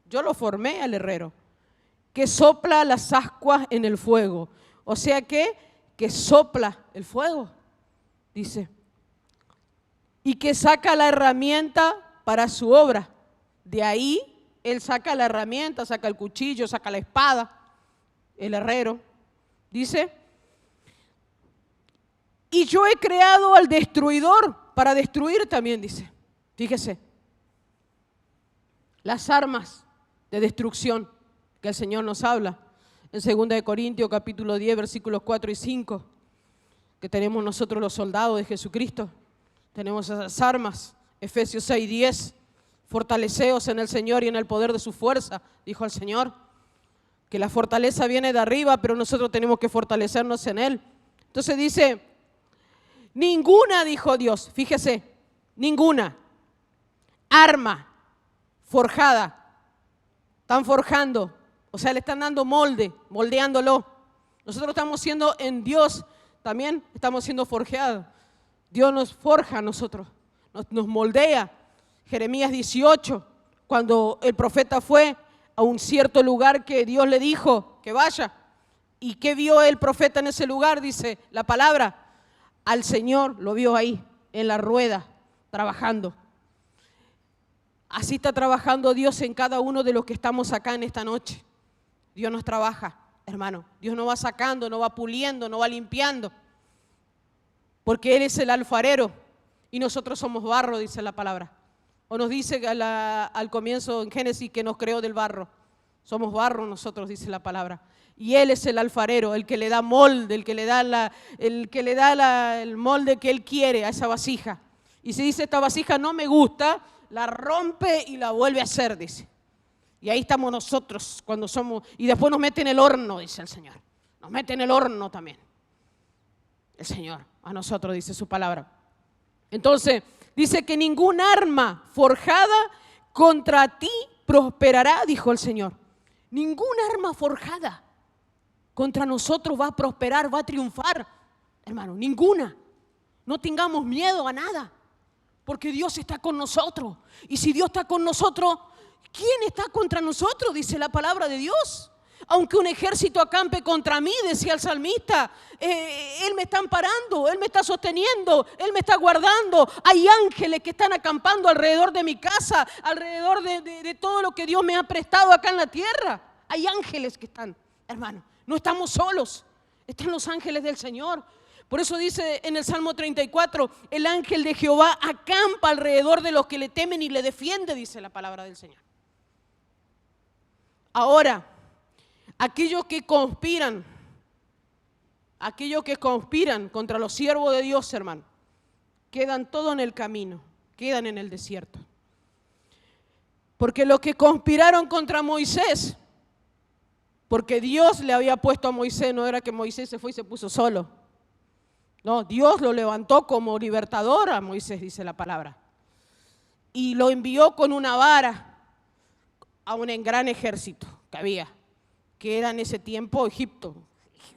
Yo lo formé al herrero. que sopla las ascuas en el fuego. O sea que sopla el fuego, dice. Y que saca la herramienta para su obra. De ahí él saca la herramienta, saca el cuchillo, saca la espada, el herrero. Dice, y yo he creado al destruidor para destruir también, dice. Fíjese, las armas de destrucción que el Señor nos habla en 2 Corintios capítulo 10, versículos 4 y 5, que tenemos nosotros los soldados de Jesucristo. Tenemos esas armas. Efesios 6, 10, fortaleceos en el Señor y en el poder de su fuerza, dijo el Señor. Que la fortaleza viene de arriba, pero nosotros tenemos que fortalecernos en Él. Entonces dice, ninguna, dijo Dios, fíjese, ninguna arma forjada, están forjando, o sea, le están dando molde, moldeándolo. Nosotros estamos siendo en Dios, también estamos siendo forjados. Dios nos forja a nosotros, nos moldea. Jeremías 18, cuando el profeta fue a un cierto lugar que Dios le dijo que vaya. ¿Y qué vio el profeta en ese lugar? Dice la palabra, al Señor lo vio ahí, en la rueda, trabajando. Así está trabajando Dios en cada uno de los que estamos acá en esta noche. Dios nos trabaja, hermano. Dios nos va sacando, nos va puliendo, nos va limpiando. Porque Él es el alfarero y nosotros somos barro, dice la palabra. O nos dice al comienzo en Génesis que nos creó del barro. Somos barro nosotros, dice la palabra. Y Él es el alfarero, el que le da molde, el que le da el molde que Él quiere a esa vasija. Y si dice esta vasija no me gusta, la rompe y la vuelve a hacer, dice. Y ahí estamos nosotros cuando somos, y después nos mete en el horno, dice el Señor. Nos mete en el horno también. El Señor, a nosotros, dice su palabra. Entonces, dice que ningún arma forjada contra ti prosperará, dijo el Señor. Ningún arma forjada contra nosotros va a prosperar, va a triunfar, hermano, ninguna. No tengamos miedo a nada, porque Dios está con nosotros. Y si Dios está con nosotros, ¿quién está contra nosotros? Dice la palabra de Dios. Aunque un ejército acampe contra mí, decía el salmista, Él me está amparando, Él me está sosteniendo, Él me está guardando. Hay ángeles que están acampando alrededor de mi casa, alrededor de todo lo que Dios me ha prestado acá en la tierra. Hay ángeles que están, hermano, no estamos solos, están los ángeles del Señor. Por eso dice en el Salmo 34, el ángel de Jehová acampa alrededor de los que le temen y le defiende, dice la palabra del Señor. Ahora, aquellos que conspiran contra los siervos de Dios, hermano, quedan todos en el camino, quedan en el desierto. Porque los que conspiraron contra Moisés, porque Dios le había puesto a Moisés, no era que Moisés se fue y se puso solo. No, Dios lo levantó como libertador a Moisés, dice la palabra. Y lo envió con una vara a un gran ejército que había, que era en ese tiempo Egipto,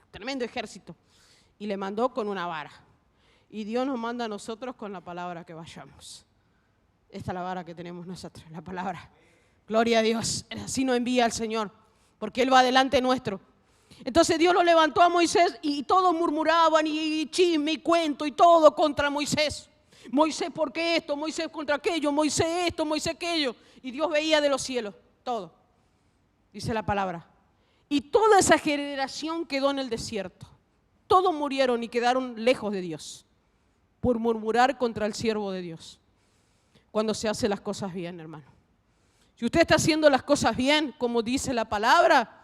tremendo ejército, y le mandó con una vara. Y Dios nos manda a nosotros con la palabra que vayamos. Esta es la vara que tenemos nosotros, la palabra. Gloria a Dios, así nos envía el Señor, porque Él va delante nuestro. Entonces Dios lo levantó a Moisés y todos murmuraban y chisme y cuento y todo contra Moisés. Moisés, ¿por qué esto? Moisés contra aquello, Moisés esto, Moisés aquello. Y Dios veía de los cielos todo, dice la palabra. Y toda esa generación quedó en el desierto. Todos murieron y quedaron lejos de Dios por murmurar contra el siervo de Dios. Cuando se hace las cosas bien, hermano. Si usted está haciendo las cosas bien, como dice la palabra,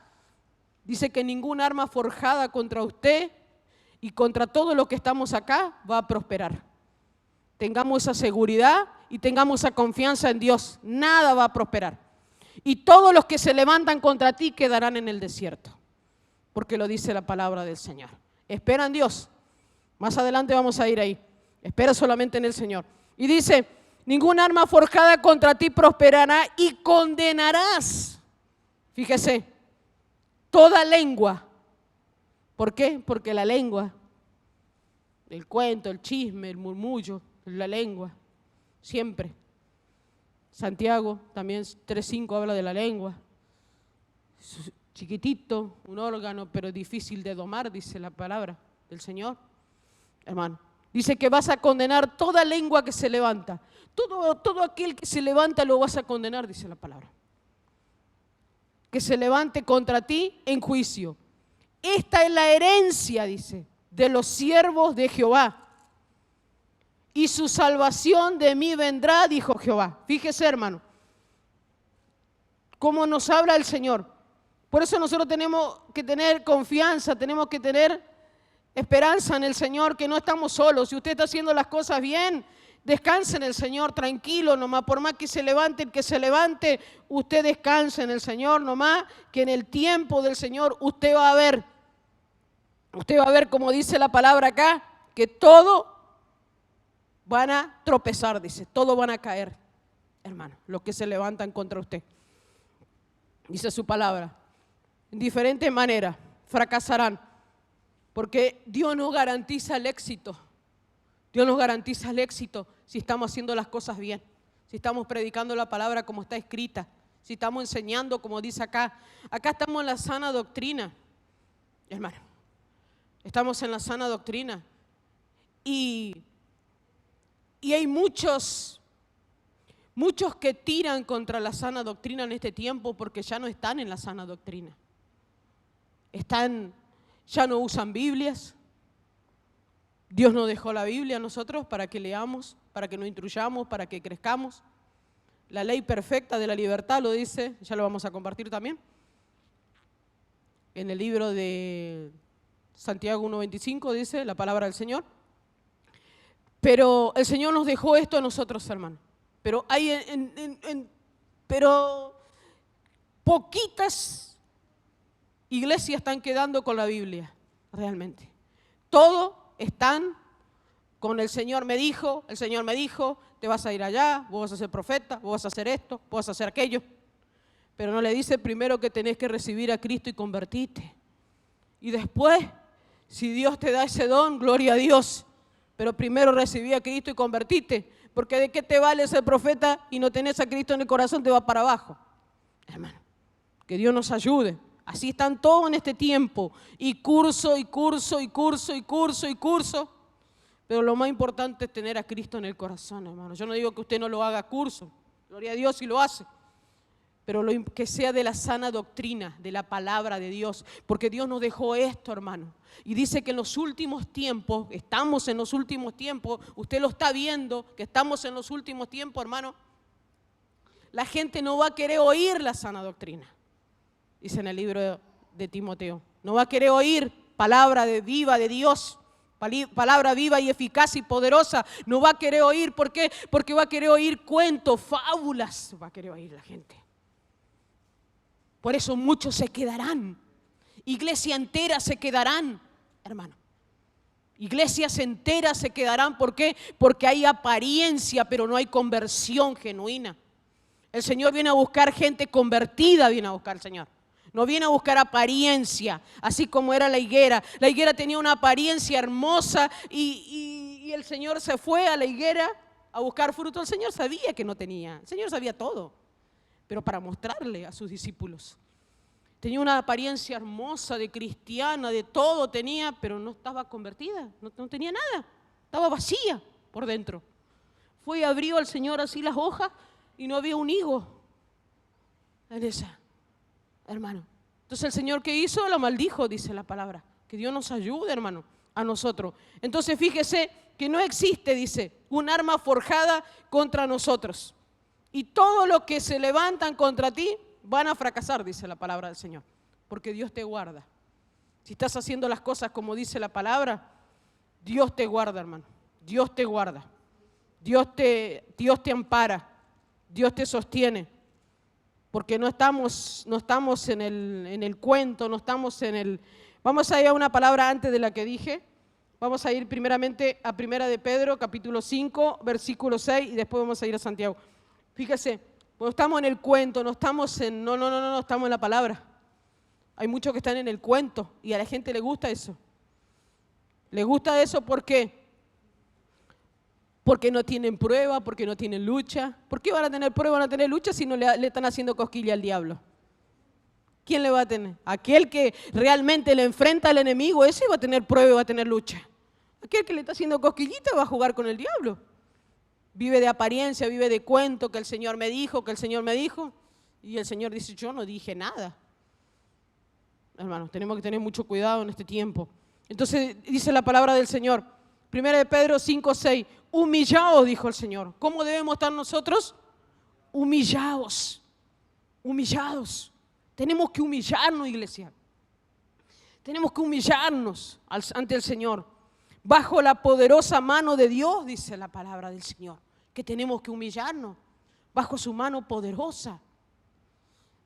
dice que ningún arma forjada contra usted y contra todo lo que estamos acá va a prosperar. Tengamos esa seguridad y tengamos esa confianza en Dios. Nada va a prosperar. Y todos los que se levantan contra ti quedarán en el desierto. Porque lo dice la palabra del Señor. Espera en Dios. Más adelante vamos a ir ahí. Espera solamente en el Señor. Y dice, ningún arma forjada contra ti prosperará y condenarás. Fíjese, toda lengua. ¿Por qué? Porque la lengua, el cuento, el chisme, el murmullo, la lengua, siempre. Santiago también 3:5 habla de la lengua. chiquitito, un órgano, pero difícil de domar, dice la palabra del Señor. Hermano, dice que vas a condenar toda lengua que se levanta. Todo aquel que se levanta lo vas a condenar, dice la palabra. Que se levante contra ti en juicio. Esta es la herencia, dice, de los siervos de Jehová. Y su salvación de mí vendrá, dijo Jehová. Fíjese, hermano, cómo nos habla el Señor. Por eso nosotros tenemos que tener confianza, tenemos que tener esperanza en el Señor, que no estamos solos. Si usted está haciendo las cosas bien, descanse en el Señor, tranquilo nomás. Por más que se levante el que se levante, usted descanse en el Señor nomás, que en el tiempo del Señor usted va a ver, como dice la palabra acá, que todo van a tropezar, dice, todo van a caer, hermano, los que se levantan contra usted. Dice su palabra. En diferentes maneras fracasarán, porque Dios nos garantiza el éxito. Dios nos garantiza el éxito si estamos haciendo las cosas bien, si estamos predicando la palabra como está escrita, si estamos enseñando como dice acá. Acá estamos en la sana doctrina, hermano. Estamos en la sana doctrina. Y hay muchos que tiran contra la sana doctrina en este tiempo porque ya no están en la sana doctrina. Ya no usan Biblias. Dios nos dejó la Biblia a nosotros para que leamos, para que nos instruyamos, para que crezcamos. La ley perfecta de la libertad lo dice, ya lo vamos a compartir también, en el libro de Santiago 1:25 dice la palabra del Señor. Pero el Señor nos dejó esto a nosotros, hermano. Pero hay pero poquitas iglesias están quedando con la Biblia, realmente. Todos están con el Señor me dijo, te vas a ir allá, vos vas a ser profeta, vos vas a hacer esto, vos vas a hacer aquello. Pero no le dice primero que tenés que recibir a Cristo y convertirte. Y después, si Dios te da ese don, gloria a Dios. Pero primero recibí a Cristo y convertite, porque ¿de qué te vale ser profeta y no tenés a Cristo en el corazón? Te va para abajo, hermano. Que Dios nos ayude. Así están todos en este tiempo, y curso. Pero lo más importante es tener a Cristo en el corazón, hermano. Yo no digo que usted no lo haga curso, gloria a Dios si lo hace. Pero que sea de la sana doctrina, de la palabra de Dios, porque Dios nos dejó esto, hermano. Y dice que en los últimos tiempos, estamos en los últimos tiempos, usted lo está viendo, que estamos en los últimos tiempos, hermano. La gente no va a querer oír la sana doctrina, dice en el libro de Timoteo. No va a querer oír palabra viva de Dios, palabra viva y eficaz y poderosa. No va a querer oír, ¿por qué? Porque va a querer oír cuentos, fábulas, va a querer oír la gente. Por eso muchos se quedarán, iglesias enteras se quedarán, hermano. Iglesias enteras se quedarán, ¿por qué? Porque hay apariencia, pero no hay conversión genuina. El Señor viene a buscar gente convertida, viene a buscar el Señor. No viene a buscar apariencia, así como era la higuera. La higuera tenía una apariencia hermosa y el Señor se fue a la higuera a buscar fruto. El Señor sabía que no tenía, el Señor sabía todo, pero para mostrarle a sus discípulos. Tenía una apariencia hermosa de cristiana, de todo tenía, pero no estaba convertida, no tenía nada, estaba vacía por dentro. Fue y abrió al Señor así las hojas y no había un higo en esa, hermano. Entonces el Señor, ¿qué hizo? La maldijo, dice la palabra. Que Dios nos ayude, hermano, a nosotros. Entonces fíjese que no existe, dice, un arma forjada contra nosotros. Y todo lo que se levantan contra ti van a fracasar, dice la palabra del Señor. Porque Dios te guarda. Si estás haciendo las cosas como dice la palabra, Dios te guarda, hermano. Dios te guarda. Dios te ampara. Dios te sostiene. Porque no estamos en el cuento, no estamos en el... Vamos a ir a una palabra antes de la que dije. Vamos a ir primeramente a Primera de Pedro, capítulo 5, versículo 6, y después vamos a ir a Santiago. Fíjese, no estamos en el cuento, no estamos en... No, estamos en la palabra. Hay muchos que están en el cuento y a la gente le gusta eso. ¿Le gusta eso por qué? Porque no tienen prueba, porque no tienen lucha. ¿Por qué van a tener prueba, van a tener lucha si no le están haciendo cosquilla al diablo? ¿quién le va a tener? Aquel que realmente le enfrenta al enemigo, ese va a tener prueba y va a tener lucha. Aquel que le está haciendo cosquillita va a jugar con el diablo. Vive de apariencia, vive de cuento, que el Señor me dijo, que el Señor me dijo. Y el Señor dice, yo no dije nada. Hermanos, tenemos que tener mucho cuidado en este tiempo. Entonces dice la palabra del Señor, 1 Pedro 5:6, humillaos, dijo el Señor. ¿Cómo debemos estar nosotros? Humillados, humillados. Tenemos que humillarnos, iglesia. Tenemos que humillarnos ante el Señor. Bajo la poderosa mano de Dios, dice la palabra del Señor, que tenemos que humillarnos bajo su mano poderosa.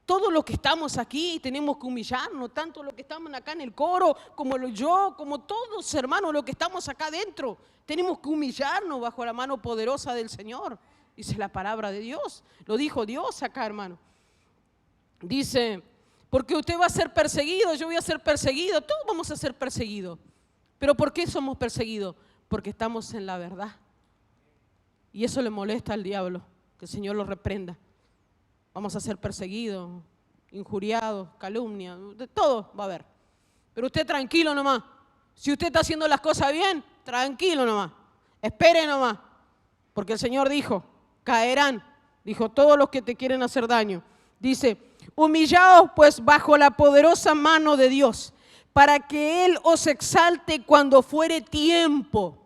Todos los que estamos aquí tenemos que humillarnos, tanto los que estamos acá en el coro, como yo, como todos, hermanos, los que estamos acá adentro. Tenemos que humillarnos bajo la mano poderosa del Señor, dice la palabra de Dios. Lo dijo Dios acá, hermano. Dice, porque usted va a ser perseguido, yo voy a ser perseguido, todos vamos a ser perseguidos. ¿Pero por qué somos perseguidos? Porque estamos en la verdad. Y eso le molesta al diablo, que el Señor lo reprenda. Vamos a ser perseguidos, injuriados, calumnias, de todo va a haber. Pero usted tranquilo nomás. Si usted está haciendo las cosas bien, tranquilo nomás. Espere nomás. Porque el Señor dijo, caerán. Dijo, todos los que te quieren hacer daño. Dice, humillaos pues bajo la poderosa mano de Dios, para que Él os exalte cuando fuere tiempo.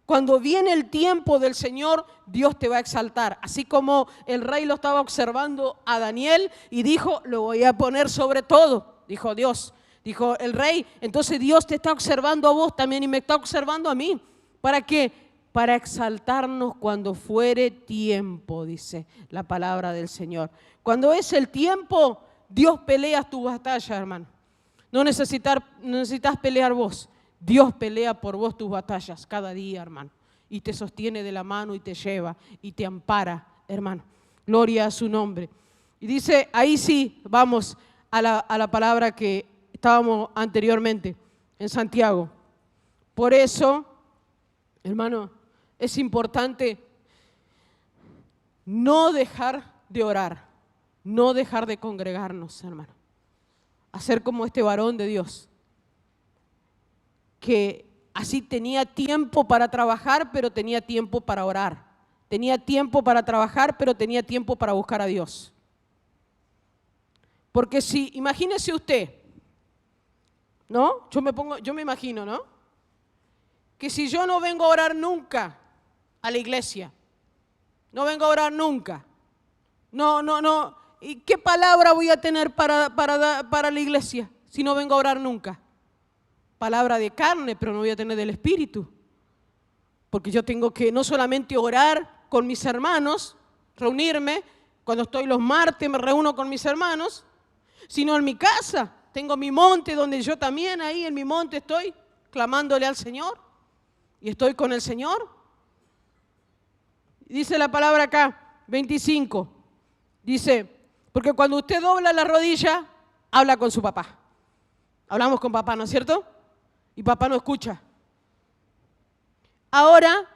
Cuando viene el tiempo del Señor, Dios te va a exaltar. Así como el rey lo estaba observando a Daniel y dijo, lo voy a poner sobre todo, dijo Dios. Dijo el rey, entonces Dios te está observando a vos también y me está observando a mí. ¿Para qué? Para exaltarnos cuando fuere tiempo, dice la palabra del Señor. Cuando es el tiempo, Dios pelea tu batalla, hermano. No necesitas pelear vos. Dios pelea por vos tus batallas cada día, hermano. Y te sostiene de la mano y te lleva y te ampara, hermano. Gloria a su nombre. Y dice, ahí sí, vamos a la palabra que estábamos anteriormente, en Santiago. Por eso, hermano, es importante no dejar de orar, no dejar de congregarnos, hermano. Hacer como este varón de Dios, que así tenía tiempo para trabajar, pero tenía tiempo para orar. Tenía tiempo para trabajar, pero tenía tiempo para buscar a Dios. Porque si, imagínese usted, ¿no? Yo me imagino, ¿no? Que si yo no vengo a orar nunca a la iglesia, no vengo a orar nunca, no, ¿y qué palabra voy a tener para la iglesia si no vengo a orar nunca? Palabra de carne, pero no voy a tener del Espíritu. Porque yo tengo que no solamente orar con mis hermanos, reunirme, cuando estoy los martes me reúno con mis hermanos, sino en mi casa. Tengo mi monte donde yo también ahí en mi monte estoy clamándole al Señor y estoy con el Señor. Dice la palabra acá, 25, dice, porque cuando usted dobla la rodilla, habla con su papá. Hablamos con papá, ¿no es cierto? Y papá no escucha. Ahora,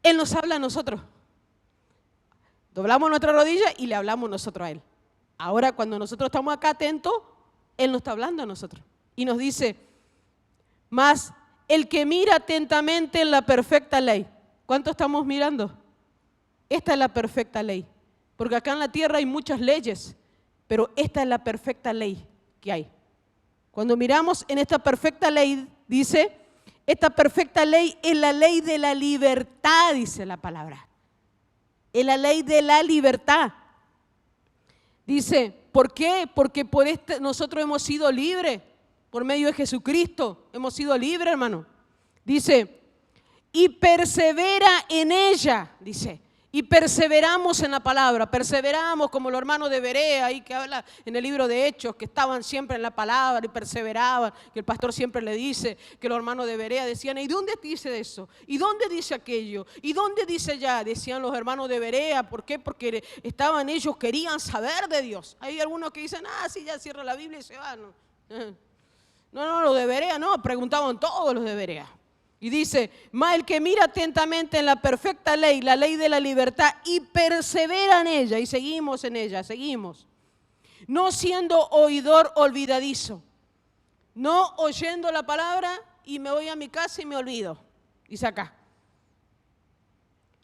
Él nos habla a nosotros. Doblamos nuestra rodilla y le hablamos nosotros a Él. Ahora, cuando nosotros estamos acá atentos, Él nos está hablando a nosotros. Y nos dice, mas el que mira atentamente en la perfecta ley. ¿Cuánto estamos mirando? Esta es la perfecta ley. Porque acá en la tierra hay muchas leyes, pero esta es la perfecta ley que hay. Cuando miramos en esta perfecta ley, dice, esta perfecta ley es la ley de la libertad, dice la palabra. Es la ley de la libertad. Dice, ¿por qué? Porque por nosotros hemos sido libres, por medio de Jesucristo, hemos sido libres, hermano. Dice, y persevera en ella, dice. Y perseveramos en la palabra, perseveramos como los hermanos de Berea, ahí que habla en el libro de Hechos, que estaban siempre en la palabra y perseveraban, que el pastor siempre le dice, que los hermanos de Berea decían, ¿y dónde dice eso? ¿Y dónde dice aquello? ¿Y dónde dice ya? Decían los hermanos de Berea, ¿por qué? Porque ellos querían saber de Dios. Hay algunos que dicen, sí, ya cierra la Biblia y se van. No, los de Berea no, preguntaban todos los de Berea. Y dice, mas el que mira atentamente en la perfecta ley, la ley de la libertad, y persevera en ella, y seguimos en ella, seguimos. no siendo oidor olvidadizo, no oyendo la palabra y me voy a mi casa y me olvido. Dice acá,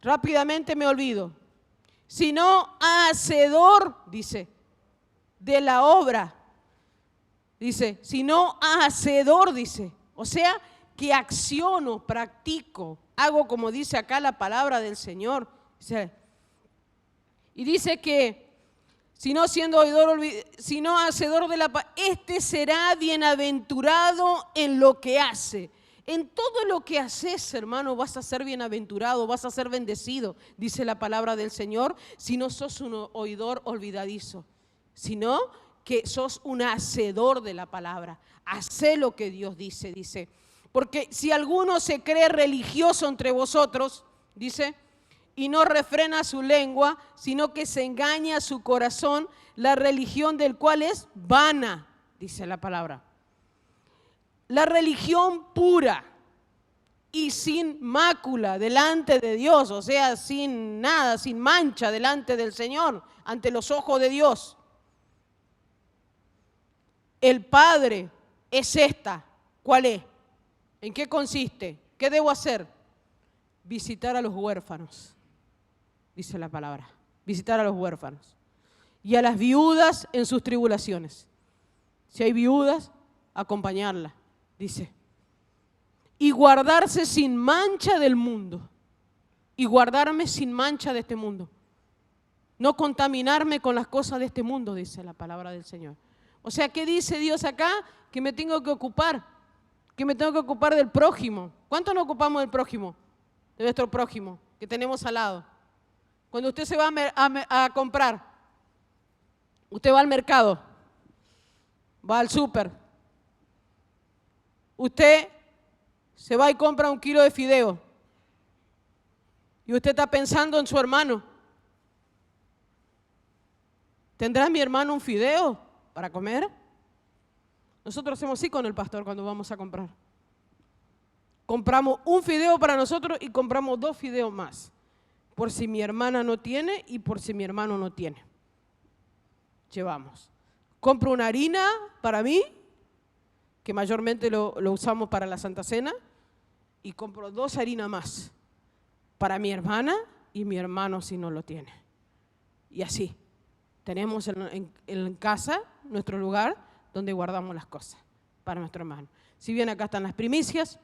rápidamente me olvido, sino hacedor, dice, de la obra. Dice, sino hacedor, dice. O sea, que acciono, practico, hago como dice acá la palabra del Señor. Y dice que, si no siendo oidor, sino hacedor de la palabra, este será bienaventurado en lo que hace. En todo lo que haces, hermano, vas a ser bienaventurado, vas a ser bendecido, dice la palabra del Señor, si no sos un oidor olvidadizo, sino que sos un hacedor de la palabra. Hacé lo que Dios dice, dice. Porque si alguno se cree religioso entre vosotros, dice, y no refrena su lengua, sino que se engaña a su corazón, la religión del cual es vana, dice la palabra. La religión pura y sin mácula delante de Dios, o sea, sin nada, sin mancha delante del Señor, ante los ojos de Dios. El Padre es esta. ¿Cuál es? ¿En qué consiste? ¿Qué debo hacer? Visitar a los huérfanos, dice la palabra. Visitar a los huérfanos. Y a las viudas en sus tribulaciones. Si hay viudas, acompañarlas, dice. Y guardarse sin mancha del mundo. Y guardarme sin mancha de este mundo. No contaminarme con las cosas de este mundo, dice la palabra del Señor. O sea, ¿qué dice Dios acá? Que me tengo que ocupar. Que me tengo que ocupar del prójimo. ¿Cuánto nos ocupamos del prójimo? De nuestro prójimo, que tenemos al lado. Cuando usted se va a comprar, usted va al mercado, va al súper, usted se va y compra 1 kilo de fideo y usted está pensando en su hermano. ¿Tendrá mi hermano un fideo para comer? Nosotros hacemos así con el pastor cuando vamos a comprar. Compramos un fideo para nosotros y compramos 2 fideos más. Por si mi hermana no tiene y por si mi hermano no tiene. Llevamos. Compro una harina para mí, que mayormente lo usamos para la Santa Cena, y compro 2 harinas más para mi hermana y mi hermano si no lo tiene. Y así. Tenemos en casa nuestro lugar donde guardamos las cosas para nuestro hermano. Si bien acá están las primicias,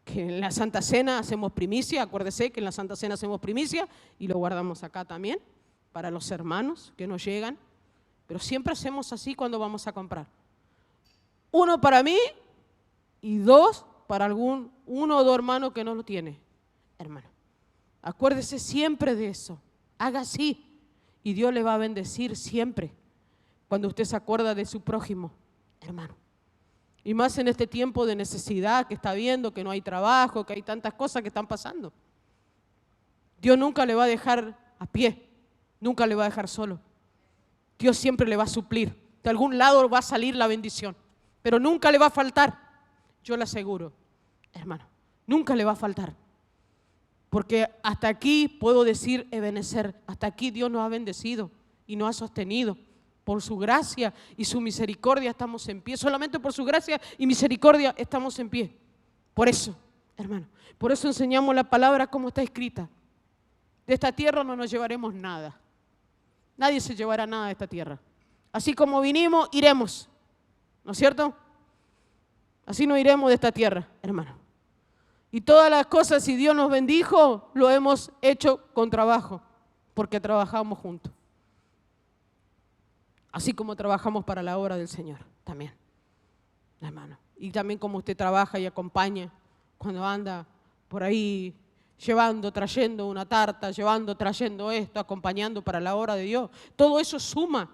que en la Santa Cena hacemos primicia, acuérdese que en la Santa Cena hacemos primicia y lo guardamos acá también para los hermanos que nos llegan, pero siempre hacemos así cuando vamos a comprar. 1 para mí y 2 para uno o 2 hermanos que no lo tiene, hermano. Acuérdese siempre de eso, haga así y Dios le va a bendecir siempre cuando usted se acuerda de su prójimo, hermano. Y más en este tiempo de necesidad que está viendo, que no hay trabajo, que hay tantas cosas que están pasando. Dios nunca le va a dejar a pie, nunca le va a dejar solo. Dios siempre le va a suplir. De algún lado va a salir la bendición, pero nunca le va a faltar. Yo le aseguro, hermano, nunca le va a faltar. Porque hasta aquí puedo decir, Ebenezer, hasta aquí Dios nos ha bendecido y nos ha sostenido. Por su gracia y su misericordia estamos en pie. Solamente por su gracia y misericordia estamos en pie. Por eso, hermano, por eso enseñamos la palabra como está escrita. De esta tierra no nos llevaremos nada. Nadie se llevará nada de esta tierra. Así como vinimos, iremos. ¿No es cierto? Así no iremos de esta tierra, hermano. Y todas las cosas, si Dios nos bendijo, lo hemos hecho con trabajo, porque trabajamos juntos. Así como trabajamos para la obra del Señor, también, hermano. Y también como usted trabaja y acompaña cuando anda por ahí llevando, trayendo una tarta, llevando, trayendo esto, acompañando para la obra de Dios. Todo eso suma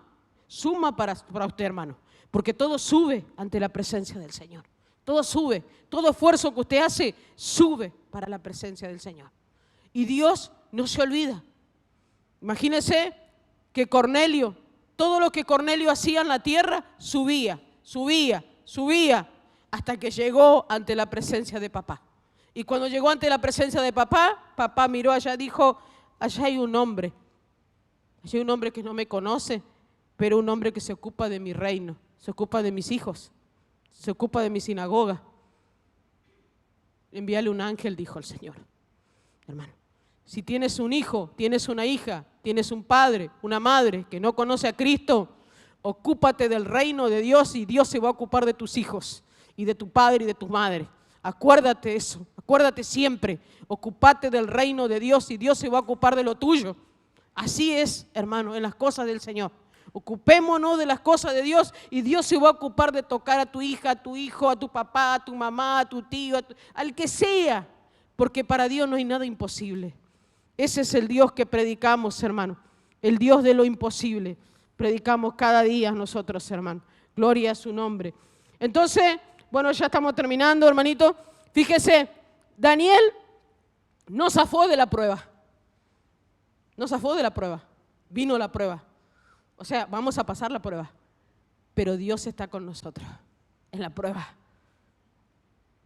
para usted, hermano, porque todo sube ante la presencia del Señor. Todo sube, todo esfuerzo que usted hace sube para la presencia del Señor. Y Dios no se olvida. Imagínese que Cornelio, todo lo que Cornelio hacía en la tierra, subía, hasta que llegó ante la presencia de papá. Y cuando llegó ante la presencia de papá, papá miró allá y dijo, allá hay un hombre que no me conoce, pero un hombre que se ocupa de mi reino, se ocupa de mis hijos, se ocupa de mi sinagoga. Envíale un ángel, dijo el Señor. Hermano, si tienes un hijo, tienes una hija, tienes un padre, una madre que no conoce a Cristo, ocúpate del reino de Dios y Dios se va a ocupar de tus hijos y de tu padre y de tu madre. Acuérdate eso, acuérdate siempre, ocúpate del reino de Dios y Dios se va a ocupar de lo tuyo. Así es, hermano, en las cosas del Señor. Ocupémonos de las cosas de Dios y Dios se va a ocupar de tocar a tu hija, a tu hijo, a tu papá, a tu mamá, a tu tío, al que sea, porque para Dios no hay nada imposible. Ese es el Dios que predicamos, hermano, el Dios de lo imposible. Predicamos cada día nosotros, hermano. Gloria a su nombre. Entonces, bueno, ya estamos terminando, hermanito. Fíjese, Daniel no zafó de la prueba. No zafó de la prueba. Vino la prueba. O sea, vamos a pasar la prueba. Pero Dios está con nosotros en la prueba.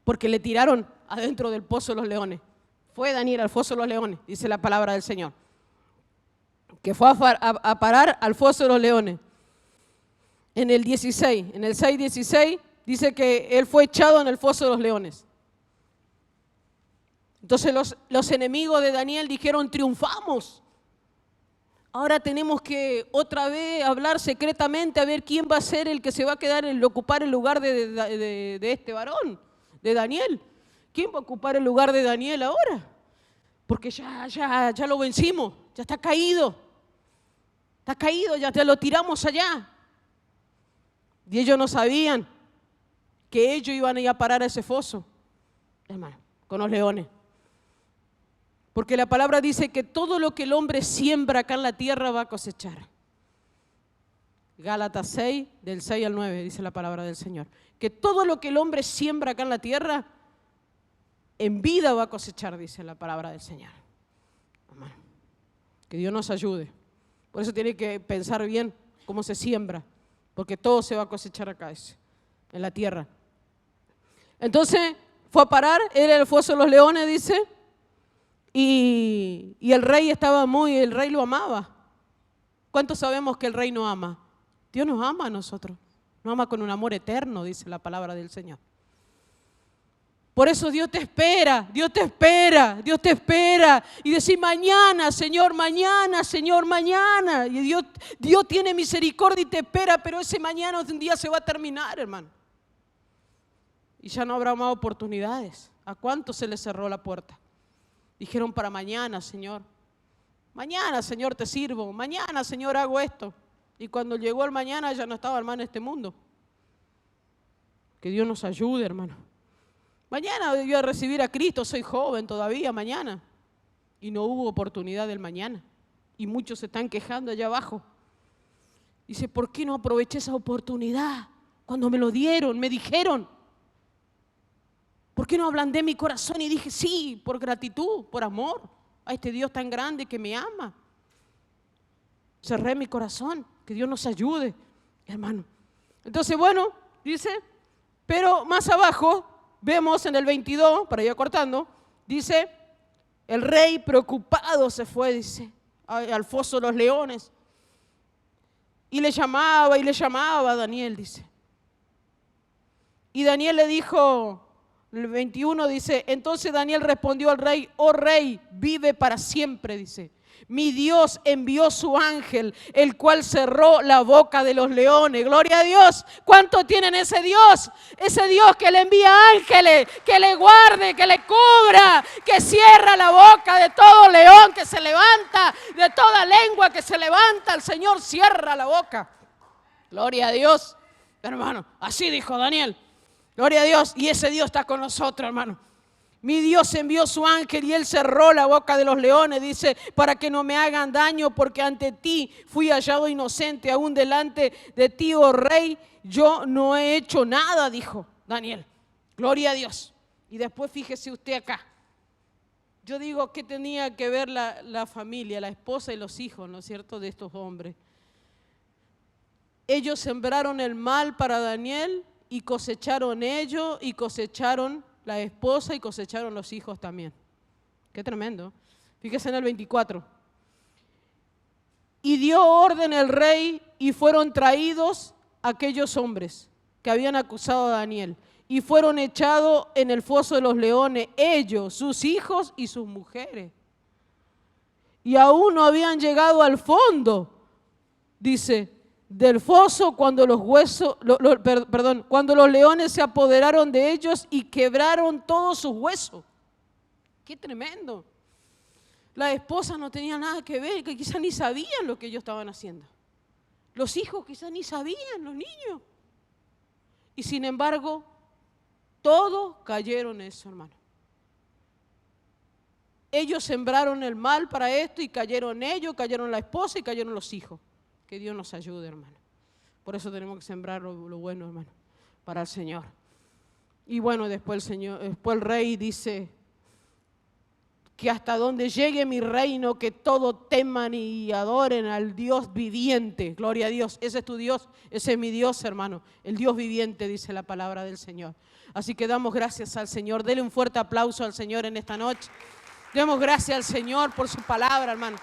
Porque le tiraron adentro del pozo de los leones. Fue Daniel al foso de los leones, dice la palabra del Señor. Que fue a parar al foso de los leones. En el 16, en el 6:16, dice que él fue echado en el foso de los leones. Entonces los enemigos de Daniel dijeron, triunfamos. Ahora tenemos que otra vez hablar secretamente a ver quién va a ser el que se va a quedar en ocupar el lugar de este varón, de Daniel. ¿Quién va a ocupar el lugar de Daniel ahora? Porque ya lo vencimos, ya está caído. Está caído, ya te lo tiramos allá. Y ellos no sabían que ellos iban a ir a parar a ese foso, hermano, con los leones. Porque la palabra dice que todo lo que el hombre siembra acá en la tierra va a cosechar. Gálatas 6, del 6 al 9, dice la palabra del Señor. Que todo lo que el hombre siembra acá en la tierra, en vida va a cosechar, dice la palabra del Señor. Amén. Que Dios nos ayude. Por eso tiene que pensar bien cómo se siembra, porque todo se va a cosechar acá, en la tierra. Entonces fue a parar, era el foso de los leones, dice. Y el rey el rey lo amaba. ¿Cuántos sabemos que el rey nos ama? Dios nos ama a nosotros. Nos ama con un amor eterno, dice la palabra del Señor. Por eso Dios te espera, Dios te espera, Dios te espera. Y decir mañana, Señor, mañana. Y Dios tiene misericordia y te espera, pero ese mañana un día se va a terminar, hermano. Y ya no habrá más oportunidades. ¿A cuántos se les cerró la puerta? Dijeron para mañana, Señor. Mañana, Señor, te sirvo. Mañana, Señor, hago esto. Y cuando llegó el mañana ya no estaba, hermano, en este mundo. Que Dios nos ayude, hermano. Mañana voy a recibir a Cristo, soy joven todavía, mañana. Y no hubo oportunidad del mañana. Y muchos se están quejando allá abajo. Dice, ¿por qué no aproveché esa oportunidad? Cuando me lo dieron, me dijeron. ¿Por qué no ablandé mi corazón y dije sí, por gratitud, por amor a este Dios tan grande que me ama? Cerré mi corazón, que Dios nos ayude, hermano. Entonces, bueno, dice, pero más abajo vemos en el 22, para ir cortando, dice, el rey preocupado se fue, dice, al foso de los leones. Y le llamaba a Daniel, dice. Y Daniel le dijo, el 21 dice, entonces Daniel respondió al rey, oh rey, vive para siempre, dice. Mi Dios envió su ángel, el cual cerró la boca de los leones. Gloria a Dios. ¿Cuántos tienen ese Dios? Ese Dios que le envía ángeles, que le guarde, que le cubra, que cierra la boca de todo león que se levanta, de toda lengua que se levanta. El Señor cierra la boca. Gloria a Dios, hermano. Así dijo Daniel. Gloria a Dios. Y ese Dios está con nosotros, hermano. Mi Dios envió su ángel y él cerró la boca de los leones, dice, para que no me hagan daño, porque ante ti fui hallado inocente, aún delante de ti, oh rey, yo no he hecho nada, dijo Daniel. Gloria a Dios. Y después fíjese usted acá. Yo digo, ¿qué tenía que ver la familia, la esposa y los hijos, ¿no es cierto?, de estos hombres? Ellos sembraron el mal para Daniel y cosecharon ellos y cosecharon la esposa y cosecharon los hijos también. Qué tremendo. Fíjese en el 24. Y dio orden el rey y fueron traídos aquellos hombres que habían acusado a Daniel y fueron echados en el foso de los leones, ellos, sus hijos y sus mujeres. Y aún no habían llegado al fondo, dice, del foso cuando cuando los leones se apoderaron de ellos y quebraron todos sus huesos. ¡Qué tremendo! La esposa no tenía nada que ver, que quizás ni sabían lo que ellos estaban haciendo. Los hijos quizás ni sabían, los niños. Y sin embargo, todos cayeron en eso, hermano. Ellos sembraron el mal para esto y cayeron ellos, cayeron la esposa y cayeron los hijos. Que Dios nos ayude, hermano. Por eso tenemos que sembrar lo bueno, hermano, para el Señor. Y bueno, después el rey dice que hasta donde llegue mi reino, que todos teman y adoren al Dios viviente. Gloria a Dios. Ese es tu Dios, ese es mi Dios, hermano. El Dios viviente, dice la palabra del Señor. Así que damos gracias al Señor. Dele un fuerte aplauso al Señor en esta noche. Demos gracias al Señor por su palabra, hermano.